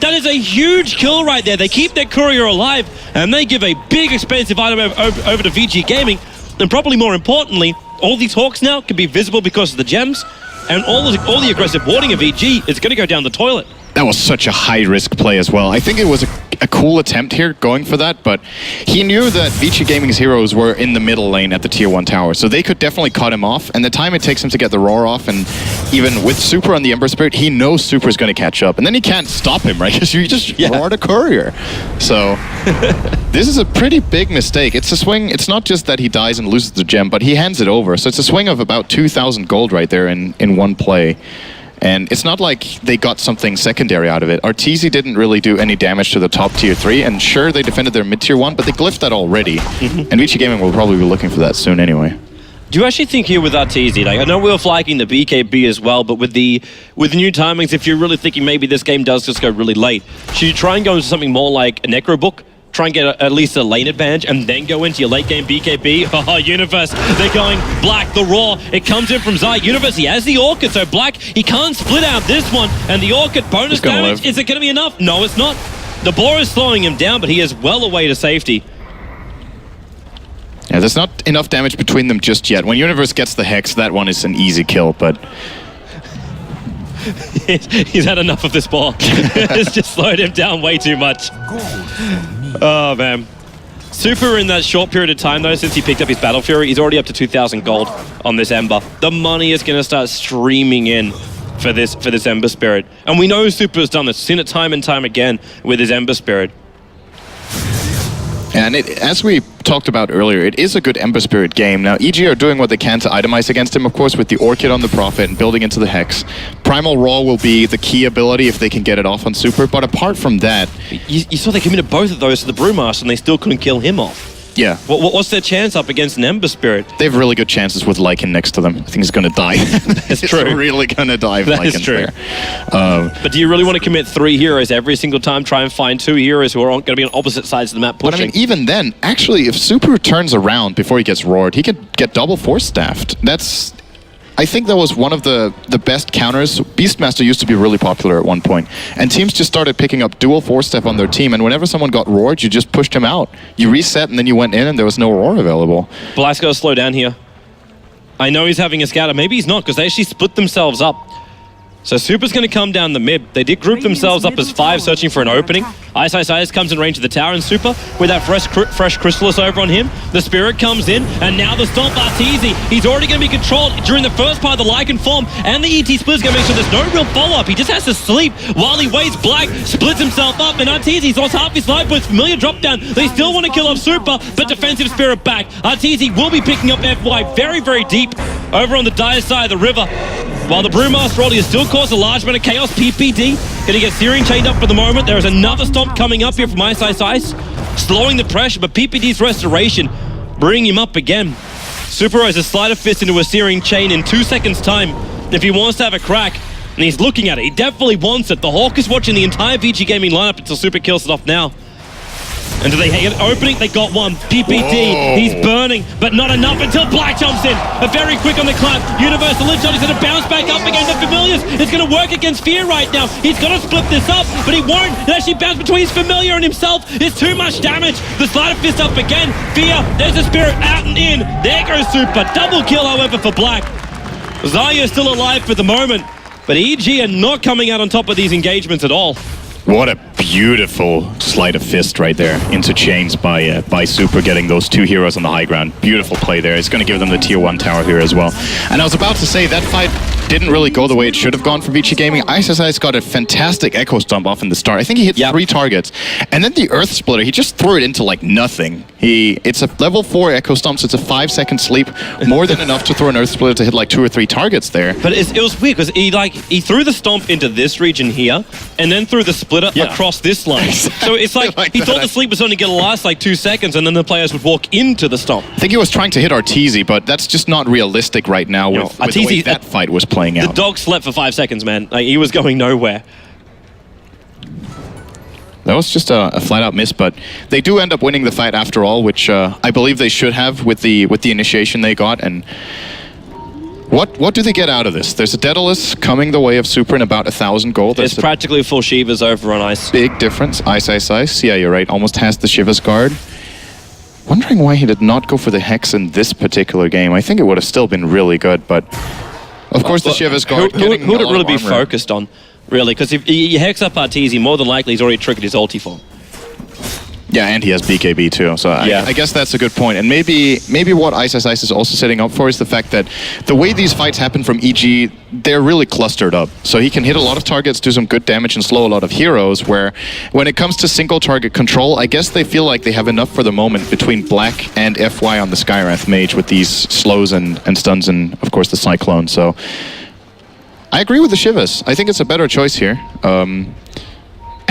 That is a huge kill right there. They keep their Courier alive, and they give a big expensive item over to ViCi Gaming. And probably more importantly, all these Hawks now can be visible because of the gems, and all the aggressive warding of EG is going to go down the toilet. That was such a high-risk play as well. I think it was a cool attempt here going for that, but he knew that ViCi Gaming's heroes were in the middle lane at the tier 1 tower, so they could definitely cut him off, and the time it takes him to get the roar off, and even with Super on the Ember Spirit, he knows Super's going to catch up, and then he can't stop him, right? Because you just roared a Courier. So this is a pretty big mistake. It's a swing. It's not just that he dies and loses the gem, but he hands it over, so it's a swing of about 2,000 gold right there in one play. And it's not like they got something secondary out of it. Arteezy didn't really do any damage to the top tier 3, and sure, they defended their mid tier 1, but they glyphed that already. And ViCi Gaming will probably be looking for that soon anyway. Do you actually think here with Arteezy, like I know we were flagging the BKB as well, but with the new timings, if you're really thinking maybe this game does just go really late, should you try and go into something more like a Necro Book? Try and get at least a lane advantage and then go into your late game BKB. Oh, Universe, they're going Black, the Roar. It comes in from Zai. Universe, he has the Orchid, so Black, he can't split out this one. And the Orchid bonus damage, is it going to be enough? No, it's not. The Boar is slowing him down, but he is well away to safety. Yeah, there's not enough damage between them just yet. When Universe gets the Hex, that one is an easy kill, but... He's had enough of this ball. It's just slowed him down way too much. Oh, man. Super in that short period of time, though, since he picked up his Battle Fury, he's already up to 2,000 gold on this Ember. The money is going to start streaming in for this Ember Spirit. And we know Super has done this. Seen it time and time again with his Ember Spirit. And as we talked about earlier, it is a good Ember Spirit game. Now, EG are doing what they can to itemize against him, of course, with the Orchid on the Prophet and building into the Hex. Primal Raw will be the key ability if they can get it off on Super, but apart from that... You saw they committed both of those to the Brewmaster and they still couldn't kill him off. Yeah. What's their chance up against an Ember Spirit? They have really good chances with Lycan next to them. I think he's going to die. That's true. He's really going to die if Lycan's true. there. But do you really want to commit 3 heroes every single time? Try and find 2 heroes who are going to be on opposite sides of the map pushing? But I mean, even then, actually, if Super turns around before he gets roared, he could get double force staffed. I think that was one of the best counters. Beastmaster used to be really popular at one point, and teams just started picking up dual force staff on their team, and whenever someone got roared, you just pushed him out. You reset, and then you went in, and there was no roar available. Black's got to slow down here. I know he's having a scatter. Maybe he's not, because they actually split themselves up. So Super's going to come down the mid. They did group themselves up as 5, searching for an opening. Ice comes in range of the tower, and Super, with that fresh Chrysalis over on him, the Spirit comes in, and now the Stomp Arteezy. He's already going to be controlled during the first part of the Lycan form, and the ET split is going to make sure there's no real follow-up. He just has to sleep while he waits. Black splits himself up, and Arteezy's lost half his life points. Familiar drop down. They still want to kill off Super, but defensive Spirit back. Arteezy will be picking up FY very, very deep over on the dire side of the river. While the Brewmaster Rolly has still caused a large amount of chaos, PPD gonna get Searing chained up for the moment. There is another Stomp coming up here from Ice, slowing the pressure, but PPD's Restoration bringing him up again. Super has a Sleight of Fist into a Searing Chain in 2 seconds' time if he wants to have a crack, and he's looking at it. He definitely wants it. The Hawk is watching the entire ViCi Gaming lineup until Super kills it off now. And do they get an opening? They got one. PPD, he's burning, but not enough until Black jumps in. Very quick on the climb. Universal Lich Shot is going to bounce back up again. The Familiars is going to work against Fear right now. He's got to split this up, but he won't. It actually bounced between his Familiar and himself. It's too much damage. The Slider Fist up again. Fear, there's a Spirit out and in. There goes Super. Double kill, however, for Black. Zarya is still alive for the moment, but EG are not coming out on top of these engagements at all. What a beautiful sleight of fist right there into chains by Super, getting those two heroes on the high ground. Beautiful play there. It's going to give them the tier 1 tower here as well. And I was about to say, that fight didn't really go the way it should have gone for ViCi Gaming. ISSI's got a fantastic Echo Stomp off in the start. I think he hit 3 targets. And then the Earth Splitter, he just threw it into like nothing. It's a level 4 Echo Stomp, so it's a 5-second sleep. More than enough to throw an Earth Splitter to hit like 2 or 3 targets there. But it was weird, because he threw the Stomp into this region here, and then threw the Splitter across this line. So it's like he thought the sleep was only going to last like 2 seconds, and then the players would walk into the Stomp. I think he was trying to hit Arteezy, but that's just not realistic right now with the way that fight was playing out. The dog slept for 5 seconds, man. Like, he was going nowhere. That was just a flat-out miss, but they do end up winning the fight after all, which I believe they should have with the initiation they got. And what do they get out of this? There's a Daedalus coming the way of Super in about 1,000 gold. It's practically full Shivas over on Ice. Big difference. Ice. Yeah, you're right. Almost has the Shivas guard. Wondering why he did not go for the Hex in this particular game. I think it would have still been really good, but of course the Shivas guard. Who would it really be focused on? Really, because if you hex up Arteezy, more than likely he's already triggered his ulti for him. Yeah, and he has BKB too, so I guess that's a good point. And maybe what Ice is also setting up for is the fact that the way these fights happen from EG, they're really clustered up. So he can hit a lot of targets, do some good damage, and slow a lot of heroes, where when it comes to single target control, I guess they feel like they have enough for the moment between Black and FY on the Skywrath Mage with these slows and stuns and, of course, the Cyclone. So I agree with the Shivas. I think it's a better choice here.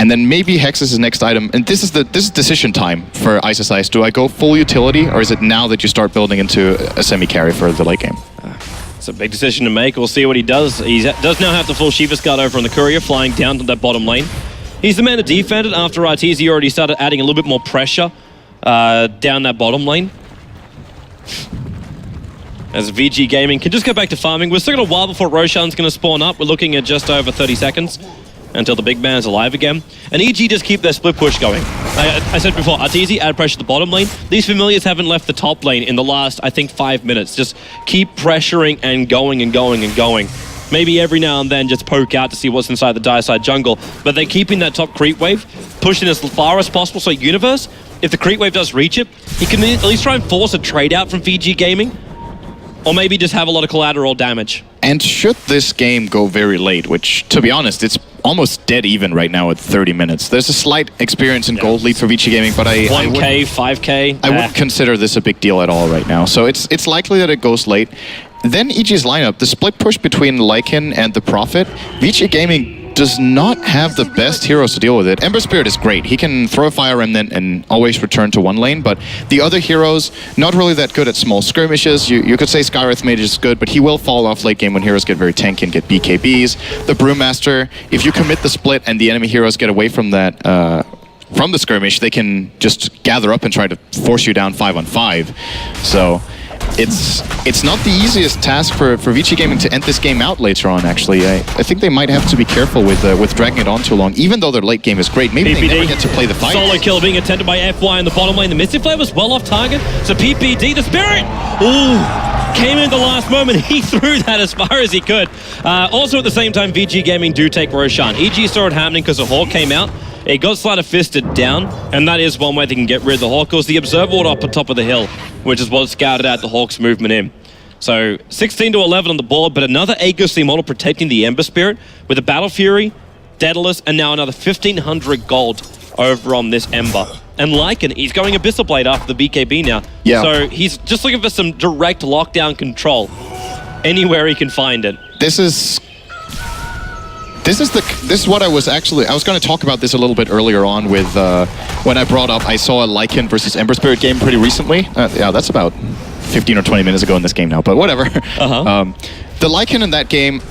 And then maybe Hex is his next item. And this is decision time for Ice. Do I go full utility, or is it now that you start building into a semi-carry for the late game? It's a big decision to make. We'll see what he does. He does now have the full Shivas guard over on the Courier, flying down to that bottom lane. He's the man to defend it after Arteezy already started adding a little bit more pressure down that bottom lane. As VG Gaming can just go back to farming. We're still got a while before Roshan's going to spawn up. We're looking at just over 30 seconds. Until the big man is alive again. And EG just keep their split push going. I said before, Arteezy add pressure to the bottom lane. These Familiars haven't left the top lane in the last, I think, 5 minutes. Just keep pressuring and going and going and going. Maybe every now and then just poke out to see what's inside the dire side jungle. But they're keeping that top creep wave, pushing as far as possible. So Universe, if the creep wave does reach it, he can at least try and force a trade out from VG Gaming. Or maybe just have a lot of collateral damage. And should this game go very late, which, to be honest, it's almost dead even right now at 30 minutes. There's a slight experience in gold lead for ViCi Gaming, but 1K, 5K. I wouldn't consider this a big deal at all right now. So it's likely that it goes late. Then EG's lineup, the split push between Lycan and the Prophet, ViCi Gaming does not have the best heroes to deal with it. Ember Spirit is great. He can throw a Fire Remnant and always return to one lane, but the other heroes, not really that good at small skirmishes. You could say Skywrath Mage is good, but he will fall off late game when heroes get very tanky and get BKBs. The Brewmaster, if you commit the split and the enemy heroes get away from that, from the skirmish, they can just gather up and try to force you down 5-on-5. So it's not the easiest task for ViCi Gaming to end this game out later on, actually. I think they might have to be careful with dragging it on too long, even though their late game is great. Maybe PPD, they never get to play the fight. Solo kill being attended by FY in the bottom lane. The Mystic Flare was well off target, so PPD, the Spirit, came in the last moment. He threw that as far as he could. Also at the same time, VG Gaming do take Roshan. EG saw it happening because the Hawk came out. It got Slider Fisted down, and that is one way they can get rid of the Hawk. It was the Observer Ward up on top of the hill, which is what scouted out the Hawk's movement in. So 16-11 on the board, but another AGOC model protecting the Ember Spirit with a Battle Fury, Daedalus, and now another 1,500 gold over on this Ember. And Lycan, he's going Abyssal Blade after the BKB now. Yeah. So he's just looking for some direct lockdown control anywhere he can find it. This is what I was going to talk about this a little bit earlier on with when I brought up I saw a Lycan versus Ember Spirit game pretty recently. Yeah, that's about 15 or 20 minutes ago in this game now, but whatever. The Lycan in that game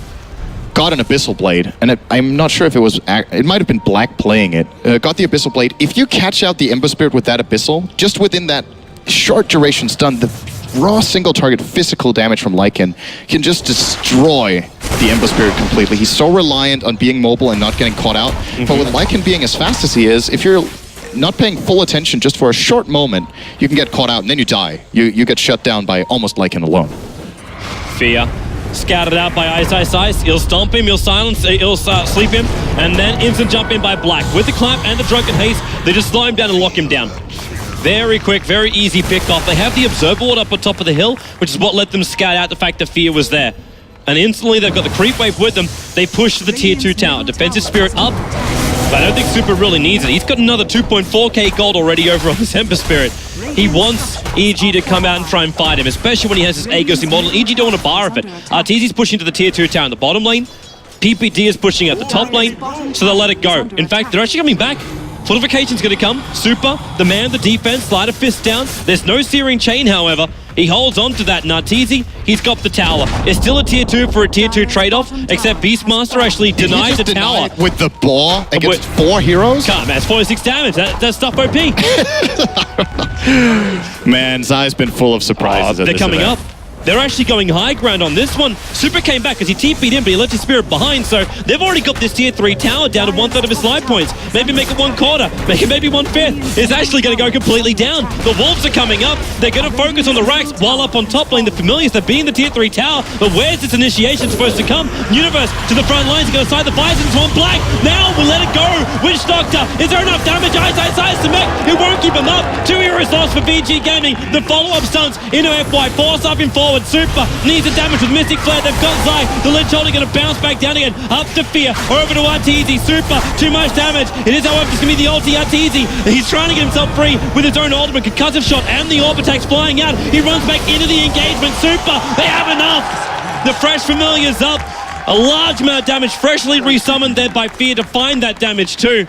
got an Abyssal Blade, and I'm not sure if it was... It might have been Black playing it. Got the Abyssal Blade. If you catch out the Ember Spirit with that Abyssal, just within that short duration stun, the raw single target physical damage from Lycan can just destroy the Ember Spirit completely. He's so reliant on being mobile and not getting caught out. But with Lycan being as fast as he is, if you're not paying full attention just for a short moment, you can get caught out and then you die. You get shut down by almost Lycan alone. Fear. Scouted out by Ice. He'll stomp him, he'll silence, he'll sleep him, and then instant jump in by Black. With the clamp and the drunken haste, they just slow him down and lock him down. Very quick, very easy pick off. They have the Observer Ward up on top of the hill, which is what let them scout out the fact that Fear was there. And instantly they've got the creep wave with them. They push to the tier 2 tower. Defensive Spirit up. But I don't think Super really needs it. He's got another 2.4k gold already over on his Ember Spirit. He wants EG to come out and try and fight him, especially when he has his Agos immortal. EG don't want to bar of it. Arteezy's pushing to the tier 2 tower in the bottom lane. PPD is pushing out the top lane, so they'll let it go. In fact, they're actually coming back. Fortification's going to come. Super, the man, the defense, slide a fist down. There's no Searing Chain, however. He holds on to that. Arteezy, he's got the tower. It's still a tier 2 for a tier 2 trade-off, except Beastmaster actually denied the tower. With the ball against 4 heroes? Come on, man, it's 46 damage. That's stuff OP. Man, Zai's been full of surprises. They're coming up. They're actually going high ground on this one. Super came back because he TP'd in, but he left his Spirit behind, so they've already got this tier 3 tower down to 1/3 of his life points. Maybe make it 1/4, make it maybe 1/5. It's actually going to go completely down. The Wolves are coming up. They're going to focus on the racks while up on top lane. The Familiars, they're being the tier 3 tower, but where's this initiation supposed to come? Universe to the front lines, going to side the Bisons on Black. Now we'll let it go. Witch Doctor, is there enough damage? Ice to mech. It won't keep him up. 2 heroes lost for VG Gaming. The follow-up stunts into FY. Force up him forward. Super needs the damage with Mystic Flare. They've got Zai. The Ledge Holder going to bounce back down again. Up to Fear. Over to Arteezy. Super. Too much damage. It is, however, just going to be the ulti Arteezy. He's trying to get himself free with his own ultimate. Concussive shot and the orb attacks flying out. He runs back into the engagement. Super. They have enough. The fresh Familiar's up. A large amount of damage. Freshly resummoned there by Fear to find that damage too.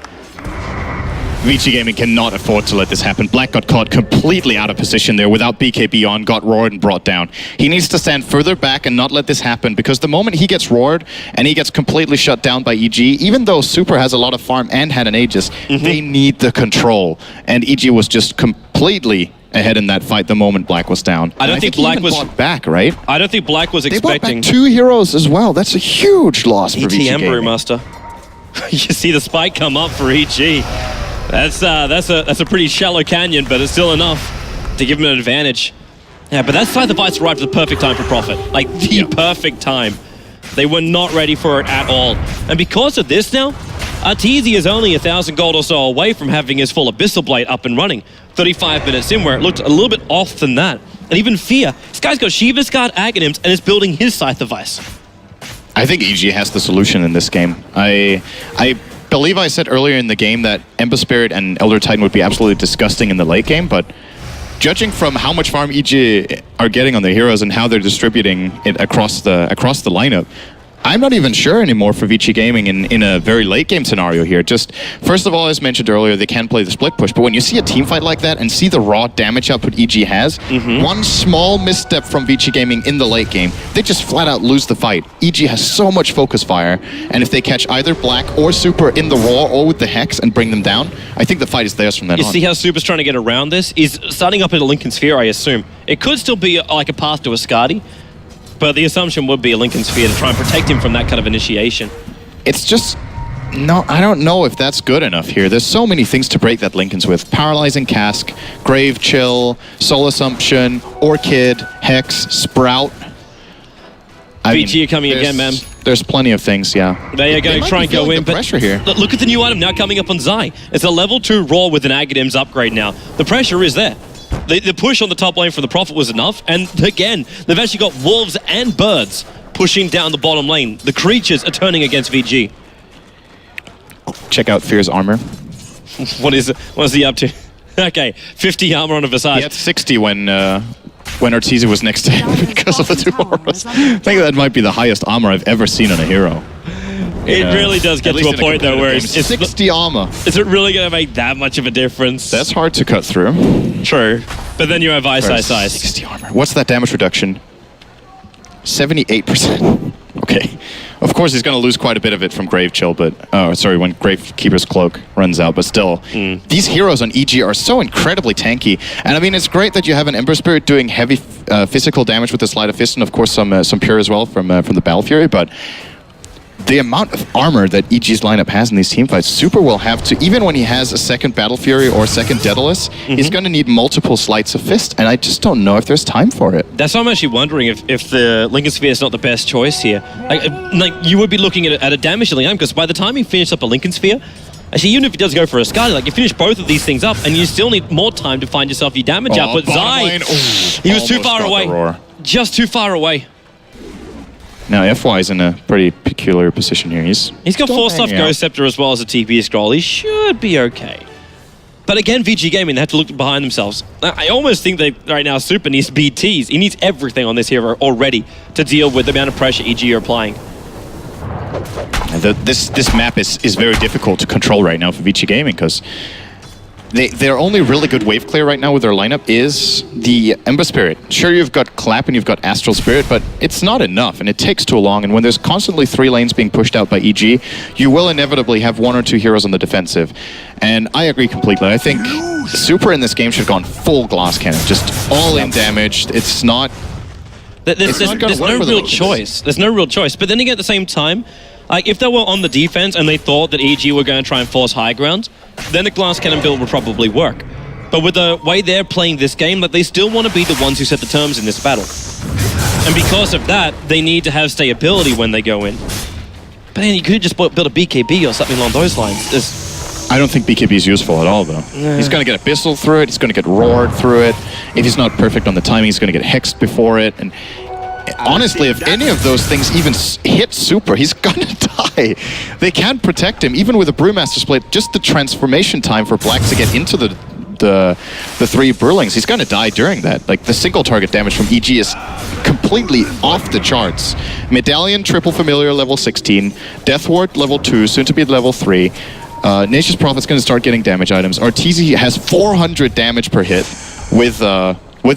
ViCi Gaming cannot afford to let this happen. Black got caught completely out of position there without BKB on, got roared and brought down. He needs to stand further back and not let this happen, because the moment he gets roared and he gets completely shut down by EG, even though Super has a lot of farm and had an Aegis, they need the control. And EG was just completely ahead in that fight the moment Black was down. I don't think Black was bought back, right? I don't think Black was expecting. They bought back 2 heroes as well. That's a huge loss for ViCi Ember Gaming. Master. You see the spike come up for EG. That's a pretty shallow canyon, but it's still enough to give him an advantage. Yeah, but that side the Vice arrived at the perfect time for Profit. Like, the perfect time. They were not ready for it at all. And because of this now, Arteezy is only 1,000 gold or so away from having his full Abyssal Blade up and running. 35 minutes in, where it looked a little bit off than that. And even Fear. This guy's got Shiva's Guard Aghanims and is building his Scythe of Vice. I think EG has the solution in this game. I believe I said earlier in the game that Ember Spirit and Elder Titan would be absolutely disgusting in the late game, but judging from how much farm EG are getting on their heroes and how they're distributing it across the lineup, I'm not even sure anymore for ViCi Gaming in a very late game scenario here. Just, first of all, as mentioned earlier, they can play the split push, but when you see a team fight like that and see the raw damage output EG has, one small misstep from ViCi Gaming in the late game, they just flat out lose the fight. EG has so much focus fire, and if they catch either Black or Super in the raw or with the Hex and bring them down, I think the fight is theirs from then on. You see how Super's trying to get around this? He's starting up in a Lincoln Sphere, I assume. It could still be like a path to a Skadi, but the assumption would be a Lincoln Sphere to try and protect him from that kind of initiation. It's just... No, I don't know if that's good enough here. There's so many things to break that Lincoln's with. Paralyzing Cask, Grave Chill, Soul Assumption, Orchid, Hex, Sprout. VG are coming again, man. There's plenty of things, yeah. They are going to try and go in, but pressure here. Look at the new item now coming up on Zai. It's a level 2 Raw with an Aghanims upgrade now. The pressure is there. The push on the top lane for the Prophet was enough, and again, they've actually got Wolves and Birds pushing down the bottom lane. The creatures are turning against VG. Check out Fear's armor. What is he up to? Okay, 50 armor on a Visage. He had 60 when Arteezy was next to him because of the 2 auras. I think that might be the highest armor I've ever seen on a hero. It really does get to a point, though, where it's 60 armor. Is it really going to make that much of a difference? That's hard to cut through. True. But then you have Ice. 60 armor. What's that damage reduction? 78%. Okay. Of course, he's going to lose quite a bit of it from Grave Chill, but when Gravekeeper's Cloak runs out. But still, these heroes on EG are so incredibly tanky. And I mean, it's great that you have an Ember Spirit doing heavy physical damage with the Sleight of Fist, and of course some Pure as well from the Battle Fury. But the amount of armor that EG's lineup has in these teamfights, Super will have to, even when he has a second Battle Fury or a second Daedalus, he's going to need multiple Sleights of Fist, and I just don't know if there's time for it. That's why I'm actually wondering if the Lincoln Sphere is not the best choice here. Like you would be looking at a damage dealing item, because by the time he finishes up a Lincoln Sphere, actually, even if he does go for a Skadi, like you finish both of these things up, and you still need more time to find yourself your damage out. But Zai, he was too far away. Just too far away. Now, FY is in a pretty peculiar position here. He's got 4-stuff Ghost Scepter as well as a TP scroll. He should be okay. But again, ViCi Gaming, they have to look behind themselves. I almost think that right now Super needs BTs. He needs everything on this hero already to deal with the amount of pressure EG are applying. This map is very difficult to control right now for ViCi Gaming, because their only really good wave clear right now with their lineup is the Ember Spirit. Sure, you've got Clap and you've got Astral Spirit, but it's not enough, and it takes too long. And when there's constantly 3 lanes being pushed out by EG, you will inevitably have 1 or 2 heroes on the defensive. And I agree completely. I think Super in this game should have gone full Glass Cannon, just all-in damage. It's not... There's no real choice. There's no real choice. But then again, at the same time, like if they were on the defense and they thought that EG were going to try and force high ground, then the Glass Cannon build would probably work. But with the way they're playing this game, like they still want to be the ones who set the terms in this battle. And because of that, they need to have stability when they go in. But then you could just build a BKB or something along those lines. I don't think BKB is useful at all, though. He's going to get Abyssal through it, he's going to get Roared through it. If he's not perfect on the timing, he's going to get Hexed before it. And honestly, if any of those things even hit Super, he's gonna die. They can't protect him, even with a Brewmaster Split. Just the transformation time for Black to get into the 3 Brewlings, he's gonna die during that. Like, the single target damage from EG is completely off the charts. Medallion, Triple Familiar, level 16. Death Ward, level 2, soon to be level 3. Nature's Prophet's gonna start getting damage items. Arteezy has 400 damage per hit with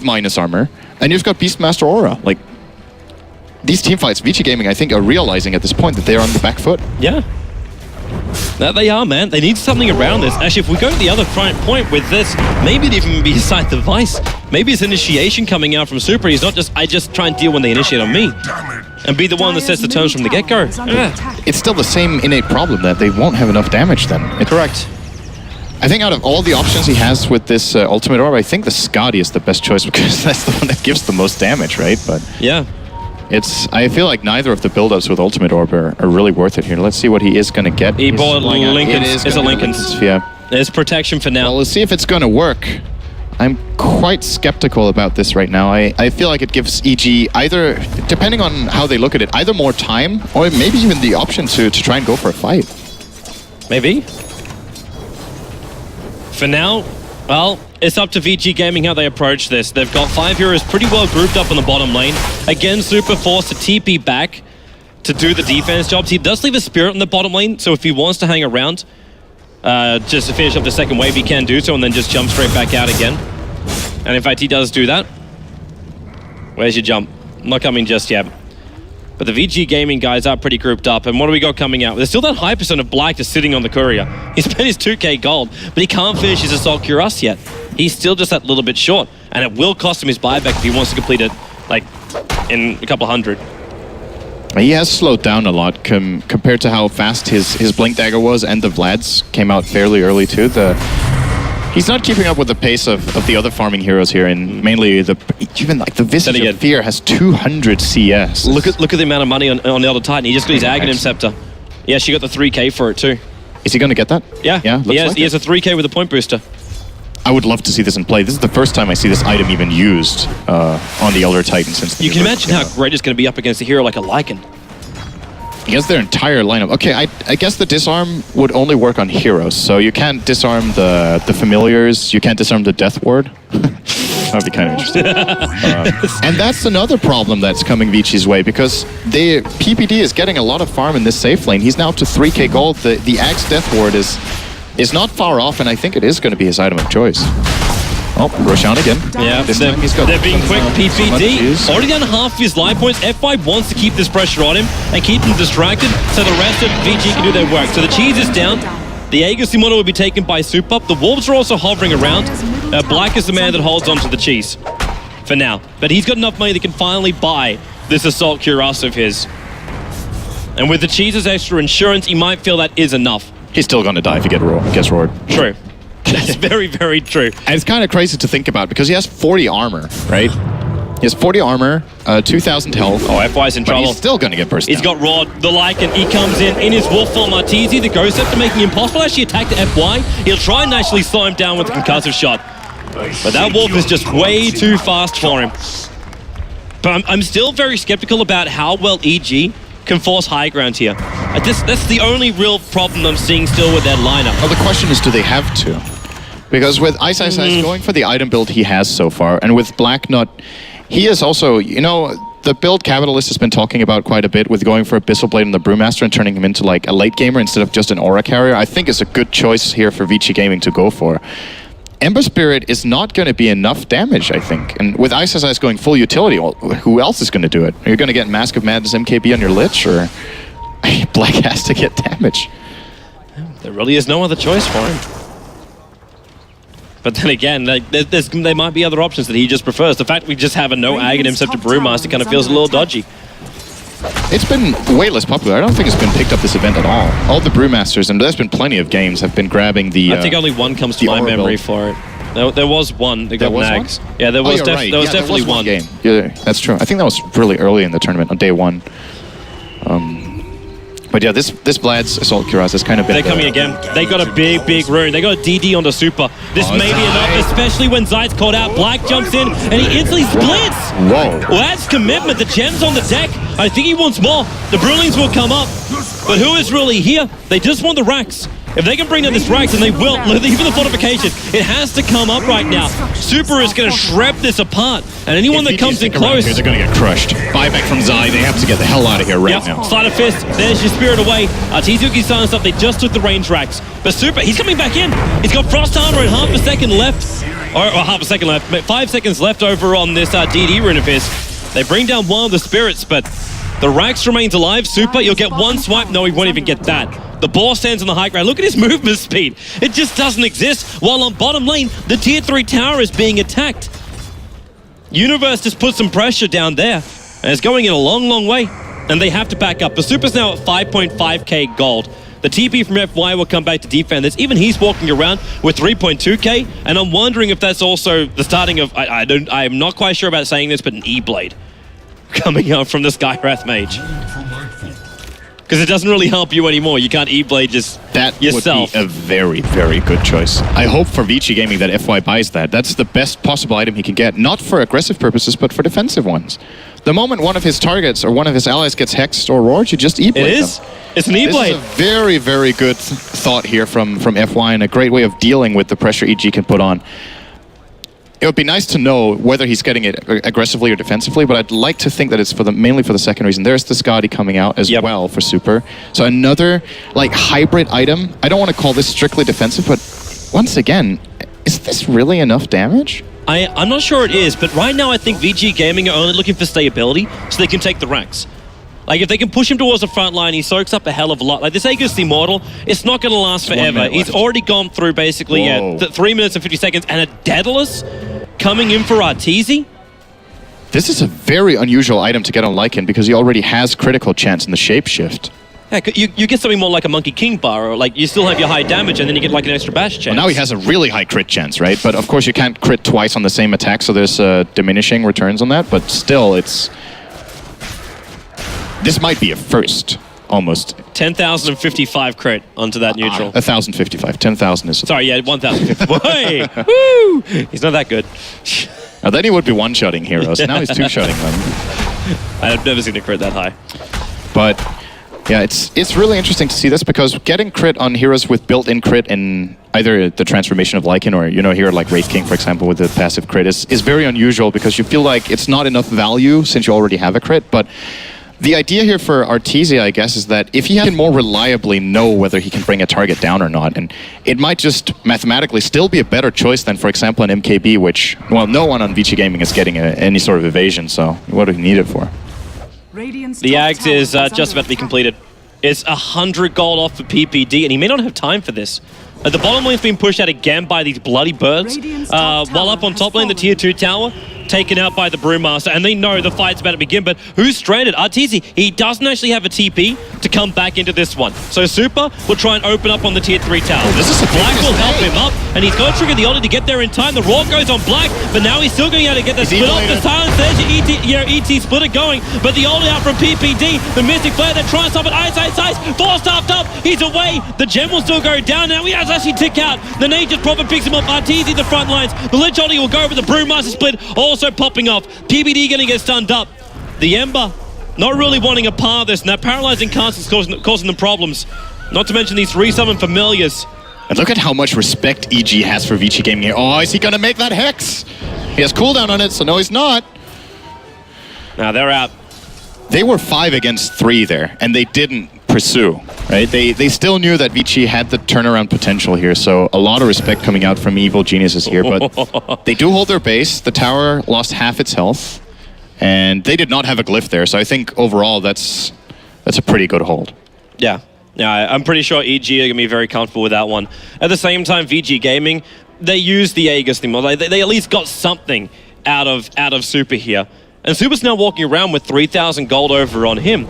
minus armor. And you've got Beastmaster Aura. Like, these teamfights, ViCi Gaming, I think, are realizing at this point that they're on the back foot. Yeah. That they are, man. They need something around this. Actually, if we go to the other point with this, maybe it'd even be Scythe of Vice. Maybe it's initiation coming out from Super. He's not just, I just try and deal when they initiate on me. And be the one that sets the terms from the get-go. Yeah. It's still the same innate problem that they won't have enough damage then. Correct. I think out of all the options he has with this Ultimate Orb, I think the Skadi is the best choice, because that's the one that gives the most damage, right? But yeah. I feel like neither of the build-ups with Ultimate Orb are really worth it here. Let's see what he is going to get. He bought Lincoln's. It's a Lincoln's. Yeah. There's protection for now. Well, let's see if it's going to work. I'm quite skeptical about this right now. I feel like it gives EG either, depending on how they look at it, either more time or maybe even the option to try and go for a fight. Maybe. For now, well, it's up to ViCi Gaming how they approach this. They've got 5 heroes pretty well grouped up on the bottom lane. Again, Super forced to TP back to do the defense jobs. He does leave a Spirit in the bottom lane, so if he wants to hang around just to finish up the second wave, he can do so and then just jump straight back out again. And in fact, he does do that. Where's your jump? I'm not coming just yet. But the ViCi Gaming guys are pretty grouped up. And what do we got coming out? There's still that high percent of Black just sitting on the courier. He spent his 2k gold, but he can't finish his Assault Cuirass yet. He's still just that little bit short. And it will cost him his buyback if he wants to complete it, like, in a couple hundred. He has slowed down a lot compared to how fast his Blink Dagger was, and the Vlad's came out fairly early too. He's not keeping up with the pace of the other farming heroes here, and mainly even like the Visage of Fear has 200 CS. Look at the amount of money on the Elder Titan. He just got his Aghanim Scepter. Yeah, she got the 3k for it too. Is he going to get that? Yeah, he has a 3k with a point booster. I would love to see this in play. This is the first time I see this item even used on the Elder Titan since the You can imagine how great it's going to be up against a hero like a Lycan. He has their entire lineup. Okay, I guess the disarm would only work on heroes, so you can't disarm the familiars, you can't disarm the Death Ward. That would be kind of interesting. And that's another problem that's coming ViCi's way, because PPD is getting a lot of farm in this safe lane. He's now up to 3k gold. The Axe Death Ward is not far off, and I think it is going to be his item of choice. Oh, Roshan again. Yeah, This time he's got they're being quick. some PPD use. already down half his life points. FY wants to keep this pressure on him and keep him distracted so the rest of VG can do their work. So the cheese is down. The Aegis model will be taken by Super. The Wolves are also hovering around. Black is the man that holds on to the cheese for now. But he's got enough money that can finally buy this Assault Cuirass of his. And with the cheese's extra insurance, he might feel that is enough. He's still going to die if he gets roared. True. That's very, very true. And it's kind of crazy to think about because he has 40 armor, right? He has 40 armor, 2,000 health. Oh, FY's in but trouble. He's still going to get burst He's down. got Rod, the Lycan. He comes in his wolf form. Arteezy, the Ghost Scepter, making it impossible to actually attack the FY. He'll try and actually slow him down with the concussive shot. But that wolf is just way too fast for him. But I'm still very skeptical about how well EG can force high ground here. That's the only real problem I'm seeing still with that lineup. Well, the question is, do they have to? Because with Ice going for the item build he has so far, and with Blacknut, he is also, you know, the build Capitalist has been talking about quite a bit with going for Abyssal Blade and the Brewmaster and turning him into like a late gamer instead of just an aura carrier. I think it's a good choice here for ViCi Gaming to go for. Ember Spirit is not going to be enough damage, I think. And with Ice going full utility, well, who else is going to do it? Are you going to get Mask of Madness MKB on your Lich, or Black has to get damage? There really is no other choice for him. But then again, there might be other options that he just prefers. The fact we just have a no Aghanim except a Brewmaster kind of feels a little dodgy. It's been way less popular. I don't think it's been picked up this event at all. All the Brewmasters, and there's been plenty of games, have been grabbing the... I think only one comes to my memory for it. There was one that got nags. One? Yeah, there was, right. there was definitely one. Game. Yeah, that's true. I think that was really early in the tournament on day one. But yeah, this Vlad's Assault Cuirass has kind of been... They're coming again. They got a big rune. They got a DD on the Super. This may be enough, especially when Zayt's called out. Black jumps in, and he instantly splits. Whoa. Well, that's commitment. The gem's on the deck. I think he wants more. The Brewlings will come up. But who is really here? They just want the racks. If they can bring down this racks, and they will, even the fortification, it has to come up right now. Super is going to shred this apart, and anyone that comes in close... Here, they're going to get crushed. Buyback from Zai. They have to get the hell out of here right now. Sleight of fist. There's your spirit away. Arteezy silenced up. They just took the range racks. But Super, he's coming back in. He's got Frost Armor and half a second left. Or half a second left. 5 seconds left over on this DD rune of his. They bring down one of the spirits, but the racks remains alive. Super, you'll get one swipe. No, he won't even get that. The ball stands on the high ground. Look at his movement speed. It just doesn't exist. While on bottom lane, the tier 3 tower is being attacked. Universe just put some pressure down there. And it's going in a long way. And they have to back up. The Super's now at 5.5k gold. The TP from FY will come back to defend this. Even he's walking around with 3.2k. And I'm wondering if that's also the starting of... I'm not quite sure about saying this, but an E-Blade coming out from the Skywrath Mage. Because it doesn't really help you anymore. You can't E-Blade just yourself. Would be a very, very good choice. I hope for ViCi Gaming that FY buys that. That's the best possible item he can get. Not for aggressive purposes, but for defensive ones. The moment one of his targets or one of his allies gets hexed or roared, you just E-Blade them. It is? It's an E-Blade. This is a very, very good thought here from FY and a great way of dealing with the pressure EG can put on. It would be nice to know whether he's getting it aggressively or defensively, but I'd like to think that it's mainly for the second reason. There's the Skadi coming out as well for Super. So another like hybrid item. I don't want to call this strictly defensive, but once again, is this really enough damage? I'm not sure it is, but right now I think VG Gaming are only looking for stability so they can take the ranks. Like, if they can push him towards the front line, he soaks up a hell of a lot. Like, this Aegis Immortal, it's not going to last forever. He's already gone through, basically, 3 minutes and 50 seconds, and a Daedalus coming in for Arteezy. This is a very unusual item to get on Lycan because he already has critical chance in the shapeshift. Yeah, you get something more like a Monkey King bar, or like you still have your high damage, and then you get like an extra bash chance. Well, now he has a really high crit chance, right? But of course you can't crit twice on the same attack, so there's diminishing returns on that, but still it's... This might be a first, almost. 10,055 crit onto that neutral. 1,055. 10,000 is... Sorry, yeah, 1,050. Hey! Woo! He's not that good. Now then he would be one-shotting heroes. Now he's two-shotting them. I've never seen a crit that high. But yeah, it's really interesting to see this because getting crit on heroes with built-in crit in either the transformation of Lycan or, you know, here like Wraith King, for example, with the passive crit is very unusual because you feel like it's not enough value since you already have a crit, but The idea here for Arteezy, I guess, is that if he can more reliably know whether he can bring a target down or not, and it might just mathematically still be a better choice than, for example, an MKB, which, well, no one on ViCi Gaming is getting any sort of evasion, so what do you need it for? The Ags is just about to be completed. It's 100 gold off for PPD, and he may not have time for this. The bottom lane's been pushed out again by these bloody birds. While up on top lane, the tier 2 tower taken out by the Brewmaster, and they know the fight's about to begin, but who's stranded? Arteezy, he doesn't actually have a TP to come back into this one. So Super will try and open up on the tier 3 tower. This is a Black will help him up, and he's got to trigger the ulti to get there in time. The Raw goes on Black, but now he's still going to get the split off. The silence there's ET splitter going, but the ulti out from PPD, the Mystic Flare, they're trying to stop it. Ice, four-staffed up, he's away. The gem will still go down. Now he has actually tick out. The Nature's Prophet picks him up. Arteezy the front lines. The Lich ulti will go over the Brewmaster split, also popping off. PPD going to get stunned up. The Ember not really wanting a part of this, and that paralyzing cast is causing them problems. Not to mention these resummon familiars. And look at how much respect EG has for ViCi Gaming here. Oh, is he going to make that Hex? He has cooldown on it, so no, he's not. Now they're out. They were 5 against 3 there, and they didn't pursue, right? They still knew that ViCi had the turnaround potential here, so a lot of respect coming out from Evil Geniuses here, but they do hold their base. The tower lost half its health, and they did not have a glyph there, so I think overall that's a pretty good hold. Yeah, I'm pretty sure EG are going to be very comfortable with that one. At the same time, VG Gaming, they used the Aegis thing. They at least got something out of Super here. And Super's now walking around with 3,000 gold over on him.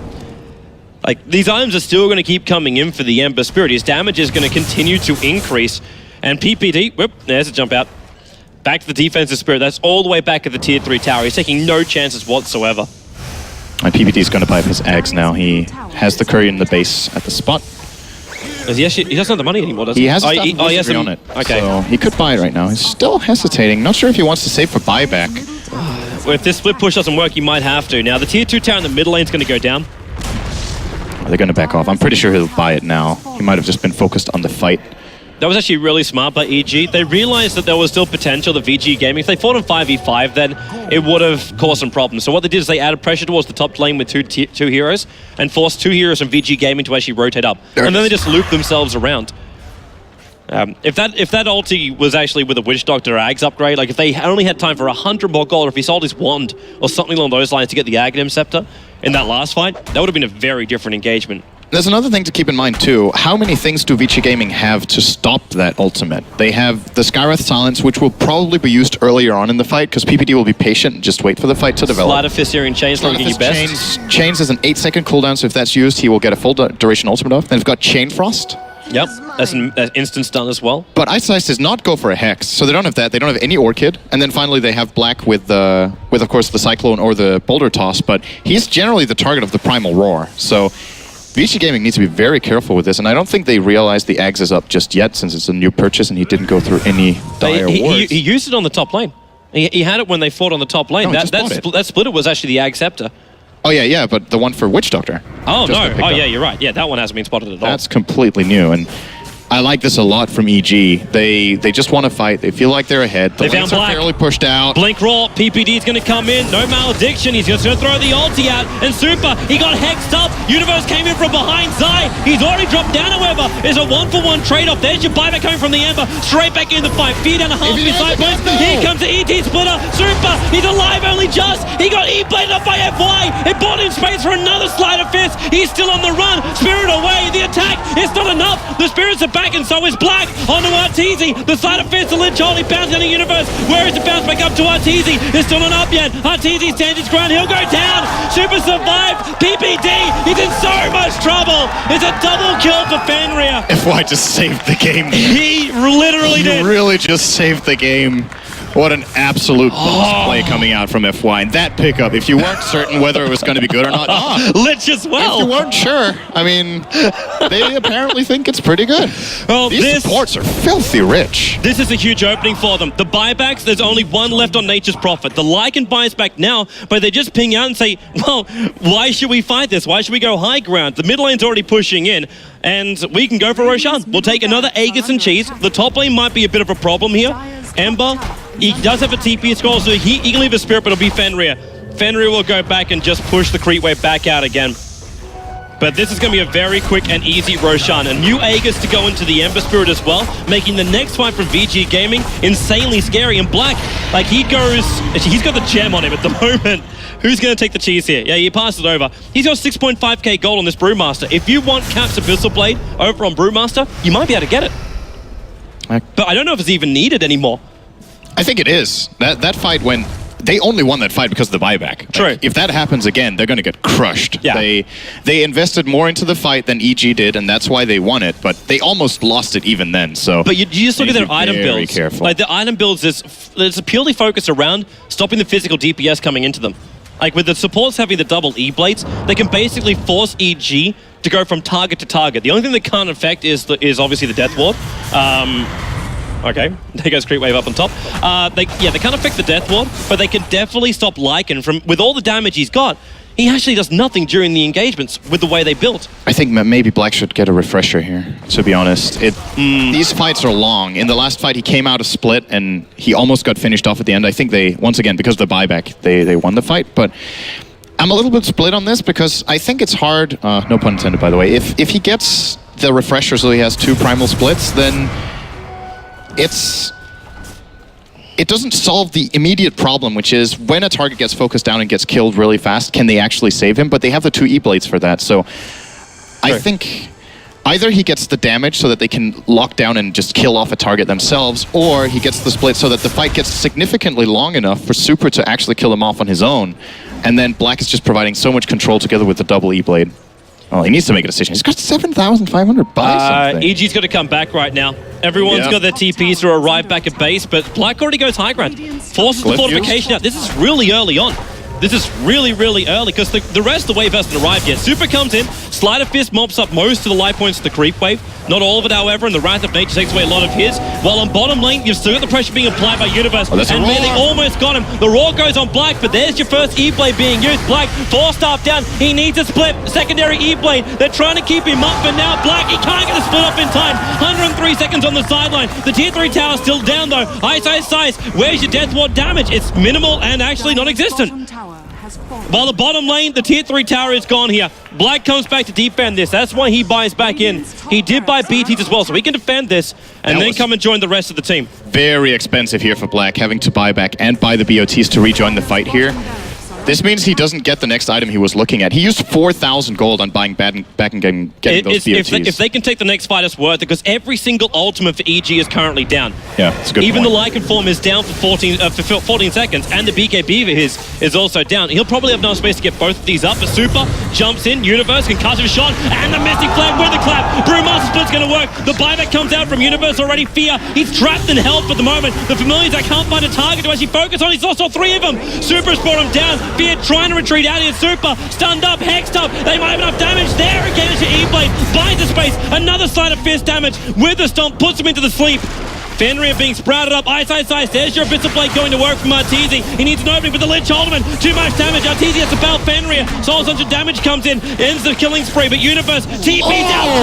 Like, these items are still going to keep coming in for the Ember Spirit. His damage is going to continue to increase. And PPD, whoop, there's a jump out. Back to the defensive Spirit. That's all the way back at the tier 3 tower. He's taking no chances whatsoever. And PPD is going to buy up his Ags now. He has the Curry in the base at the spot. He doesn't have the money anymore, does he? He has on it. Okay. So he could buy it right now. He's still hesitating. Not sure if he wants to save for buyback. Well, if this split push doesn't work, he might have to. Now, the tier 2 tower in the middle lane is going to go down. They're going to back off. I'm pretty sure he'll buy it now. He might have just been focused on the fight. That was actually really smart by EG. They realized that there was still potential, the VG Gaming. If they fought on 5v5, then it would have caused some problems. So what they did is they added pressure towards the top lane with two heroes and forced 2 heroes from VG Gaming to actually rotate up. And then they just looped themselves around. If that ulti was actually with a Witch Doctor Ags upgrade, like if they only had time for 100 more gold, or if he sold his wand or something along those lines to get the Aghanim Scepter in that last fight, that would have been a very different engagement. There's another thing to keep in mind too. How many things do ViCi Gaming have to stop that ultimate? They have the Skywrath Silence, which will probably be used earlier on in the fight, because PPD will be patient and just wait for the fight to develop. Sleight of Fist Searing Chains looking your best. Chains is an 8-second cooldown, so if that's used, he will get a full duration ultimate off. Then we've got Chain Frost. Yep, that's an instant stun as well. But Ice Ice does not go for a Hex, so they don't have that. They don't have any Orchid. And then finally they have Black with of course the Cyclone or the Boulder Toss, but he's generally the target of the Primal Roar. So ViCi Gaming needs to be very careful with this, and I don't think they realize the Ags is up just yet, since it's a new purchase and he didn't go through any dire wards. He used it on the top lane. He had it when they fought on the top lane. No, that splitter was actually the Ag Scepter. Oh yeah, but the one for Witch Doctor. Oh no, yeah, you're right. Yeah, that one hasn't been spotted at all. That's completely new, and I like this a lot from EG. They just want to fight. They feel like they're ahead. The lanes are fairly pushed out. Blink Raw, PPD's going to come in. No Malediction. He's just going to throw the ulti out. And Super, he got hexed up. Universe came in from behind Zai. He's already dropped down, however. There's a 1-for-1 trade-off. There's your buyback coming from the Ember. Straight back in the fight. Fear down a half of his side points. Here comes the ET Splitter. Super, he's alive only just. He got E-bladed up by FY. It bought him space for another Sleight of Fist. He's still on the run. Spirit away. The attack is not enough. The Spirits are back, and so is Black. Onto Arteezy. The Sleight of Fist, the Lich Holy bouncing on the Universe. Where is it bounce back up to Arteezy? It's still not up yet. Arteezy stands his ground. He'll go down. Super survived. PPD, he's in so much trouble. It's a double kill for Fenrir. FY just saved the game. He literally did. He really just saved the game. What an absolute boss play coming out from FY. And that pickup, if you weren't certain whether it was going to be good or not, Lich as well. If you weren't sure, I mean, they apparently think it's pretty good. Well, these supports are filthy rich. This is a huge opening for them. The buybacks, there's only one left on Nature's Prophet. The Lycan buys back now, but they just ping out and say, well, why should we fight this? Why should we go high ground? The mid lane's already pushing in, and we can go for Roshan. We'll take another Aegis and Cheese. The top lane might be a bit of a problem here. Ember, he does have a TP score, so he can leave a Spirit, but it'll be Fenrir. Fenrir will go back and just push the creep wave back out again. But this is going to be a very quick and easy Roshan. A new Aegis to go into the Ember Spirit as well, making the next fight from VG Gaming insanely scary. And Black, like he's got the gem on him at the moment. Who's going to take the cheese here? Yeah, he passes it over. He's got 6.5k gold on this Brewmaster. If you want Cap's Abyssal Blade over on Brewmaster, you might be able to get it. But I don't know if it's even needed anymore. I think it is. That fight went... They only won that fight because of the buyback. True. Like, if that happens again, they're going to get crushed. Yeah. They invested more into the fight than EG did, and that's why they won it. But they almost lost it even then. So, but you just look at their item builds. Very careful. Like the item builds is purely focused around stopping the physical DPS coming into them. Like with the supports having the double E-blades, they can basically force EG to go from target to target. The only thing they can't affect is obviously the Death Ward. Okay, there goes Creep Wave up on top. They can't affect the Death Ward, but they can definitely stop Lycan from, with all the damage he's got, he actually does nothing during the engagements with the way they built. I think maybe Black should get a refresher here, to be honest. These fights are long. In the last fight, he came out a split, and he almost got finished off at the end. I think they, once again, because of the buyback, they won the fight, but I'm a little bit split on this because I think it's hard, no pun intended, by the way, if he gets the refresher so he has 2 primal splits, then it doesn't solve the immediate problem, which is when a target gets focused down and gets killed really fast, can they actually save him? But they have the 2 E-blades for that, so I think either he gets the damage so that they can lock down and just kill off a target themselves, or he gets the split so that the fight gets significantly long enough for Super to actually kill him off on his own, and then Black is just providing so much control together with the double E-blade. Well, he needs to make a decision. He's got 7,500 buy something. EG's got to come back right now. Everyone's got their TPs to arrive back at base, but Black already goes high ground. Forces the fortification out. This is really early on. This is really, really early because the rest of the wave hasn't arrived yet. Super comes in, Sleight of Fist mops up most of the life points of the creep wave. Not all of it, however, and the Wrath of Nature takes away a lot of his. While on bottom lane, you've still got the pressure being applied by Universe. And they almost got him. The Roar goes on Black, but there's your first E-blade being used. Black, 4-star down. He needs a split. Secondary E-blade. They're trying to keep him up, but now Black, he can't get the split up in time. 103 seconds on the sideline. The tier 3 tower still down, though. Ice. Where's your Death Ward damage? It's minimal and actually non-existent. While the bottom lane, the tier 3 tower is gone here. Black comes back to defend this. That's why he buys back in. He did buy BTs as well, so he can defend this and then come and join the rest of the team. Very expensive here for Black, having to buy back and buy the BOTs to rejoin the fight here. This means he doesn't get the next item he was looking at. He used 4,000 gold on buying back and getting those BOTs. If they can take the next fight, it's worth it, because every single ultimate for EG is currently down. Yeah, it's a good Even point. the Lycan form is down for 14 seconds, and the BKB for is also down. He'll probably have no space to get both of these up, but Super jumps in, Universe, concussive shot, and the Mystic Flame with the clap. Brewmaster split's going to work. The buyback comes out from Universe already. Fear, he's trapped in health at the moment. The Familiars that can't find a target to actually focus on. He's lost all 3 of them. Super's brought him down. Fear trying to retreat out here. Super stunned up, hexed up. They might have enough damage there again. It's your E-blade, buys the space. Another Sleight of Fist damage with the stomp, puts him into the sleep. Fenrir being sprouted up. Ice. There's your Abyssal Blade going to work from Arteezy. He needs an opening, but the Lich Ultimate, too much damage. Arteezy has to foul Fenrir. Soul Sunshine damage comes in, ends the killing spree, but Universe TP's out.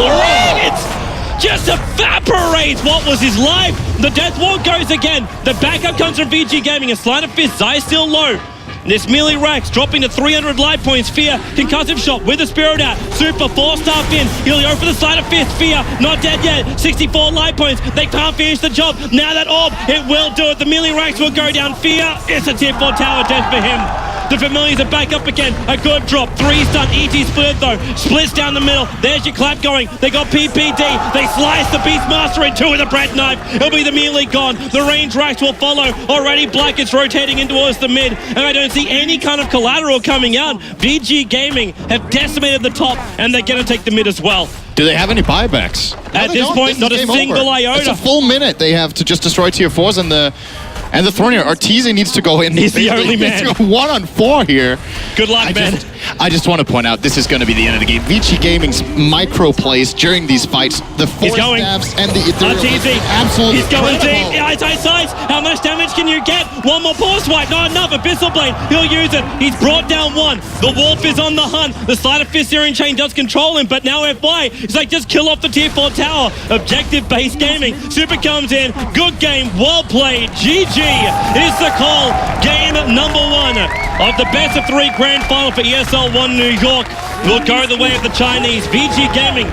It just evaporates what was his life. The Death Ward goes again. The backup comes from VG Gaming. A Sleight of Fist. Zai still low. This melee racks dropping to 300 life points. Fear, concussive shot with the spirit out. Super 4-star Finn. He'll go for the Sleight of Fist. Fear, not dead yet. 64 life points. They can't finish the job. Now that orb, it will do it. The melee racks will go down. Fear, it's a tier 4 tower death for him. The Familiars are back up again. A good drop. 3 stun. ET split though. Splits down the middle. There's your clap going. They got PPD. They slice the Beastmaster in 2 with a bread knife. It'll be the melee gone. The range racks will follow. Already Black is rotating in towards the mid. And I don't see any kind of collateral coming out. VG Gaming have decimated the top, and they're going to take the mid as well. Do they have any buybacks? At this point, not a single iota. It's a full minute they have to just destroy tier 4s, and the Thornier. Arteezy needs to go in. He's the only man. He's 1-on-4 here. Good luck, man. I just want to point out, this is going to be the end of the game. ViCi Gaming's micro plays during these fights, the 4 stabs and the Arteezy, absolutely he's going incredible. deep. Ice. How much damage can you get? One more paw swipe, not enough. Abyssal Blade, he'll use it. He's brought down 1. The Wolf is on the hunt. The Sleight of Fist Searing Chain does control him, but now FY, it's like just kill off the tier 4 tower. Objective-based gaming. Super comes in. Good game, well played. GG is the call. Game number 1. of the best of 3 grand final for ESL 1 New York will go the way of the Chinese. ViCi Gaming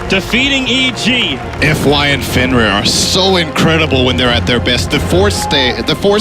defeating EG. FY and Fenrir are so incredible when they're at their best. The force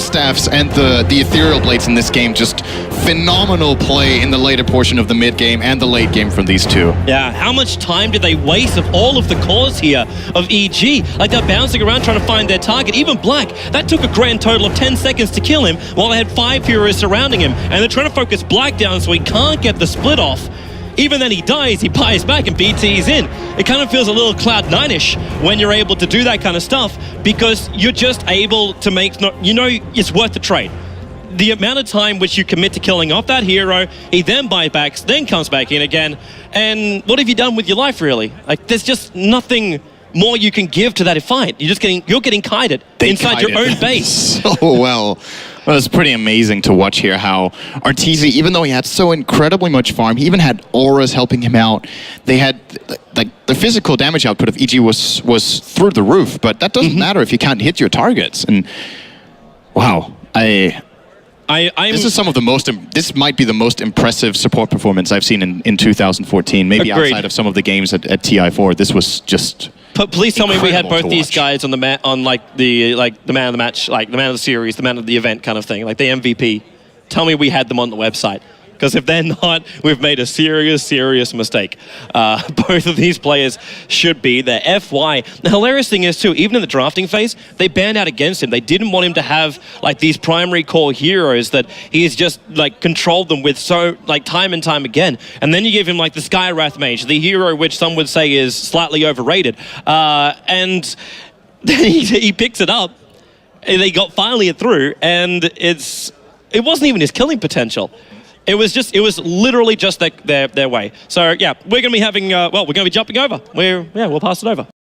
staffs and the ethereal blades in this game, just phenomenal play in the later portion of the mid game and the late game from these two. Yeah, how much time did they waste of all of the cores here of EG? Like they're bouncing around trying to find their target. Even Black, that took a grand total of 10 seconds to kill him while they had 5 heroes surrounding him. And they're trying to focus Black down so he can't get the split off. Even then he dies, he buys back and BT's in. It kind of feels a little Cloud9-ish when you're able to do that kind of stuff because you're just able to make, you know, it's worth the trade. The amount of time which you commit to killing off that hero, he then buybacks, then comes back in again. And what have you done with your life, really? Like, there's just nothing more you can give to that fight. You're getting kited inside your own base. So well. Well, it's pretty amazing to watch here how Arteezy, even though he had so incredibly much farm, he even had auras helping him out. They had, like, the physical damage output of EG was through the roof, but that doesn't matter if you can't hit your targets. And wow, this is some of the most. This might be the most impressive support performance I've seen in 2014. Maybe Agreed. Outside of some of the games at TI4, this was just. But please tell me we had both these watch. guys on the man of the match, like the man of the series, the man of the event kind of thing, like the MVP. Tell me we had them on the website. Because if they're not, we've made a serious mistake. Both of these players should be there. FY. The hilarious thing is, too, even in the drafting phase, they banned out against him. They didn't want him to have, like, these primary core heroes that he's just, like, controlled them with so, like, time and time again. And then you give him, like, the Skywrath Mage, the hero which some would say is slightly overrated. And then he picks it up, and they got finally it through, and it wasn't even his killing potential. It was literally just their way. So yeah, we're going to be having, we're going to be jumping over. We'll pass it over.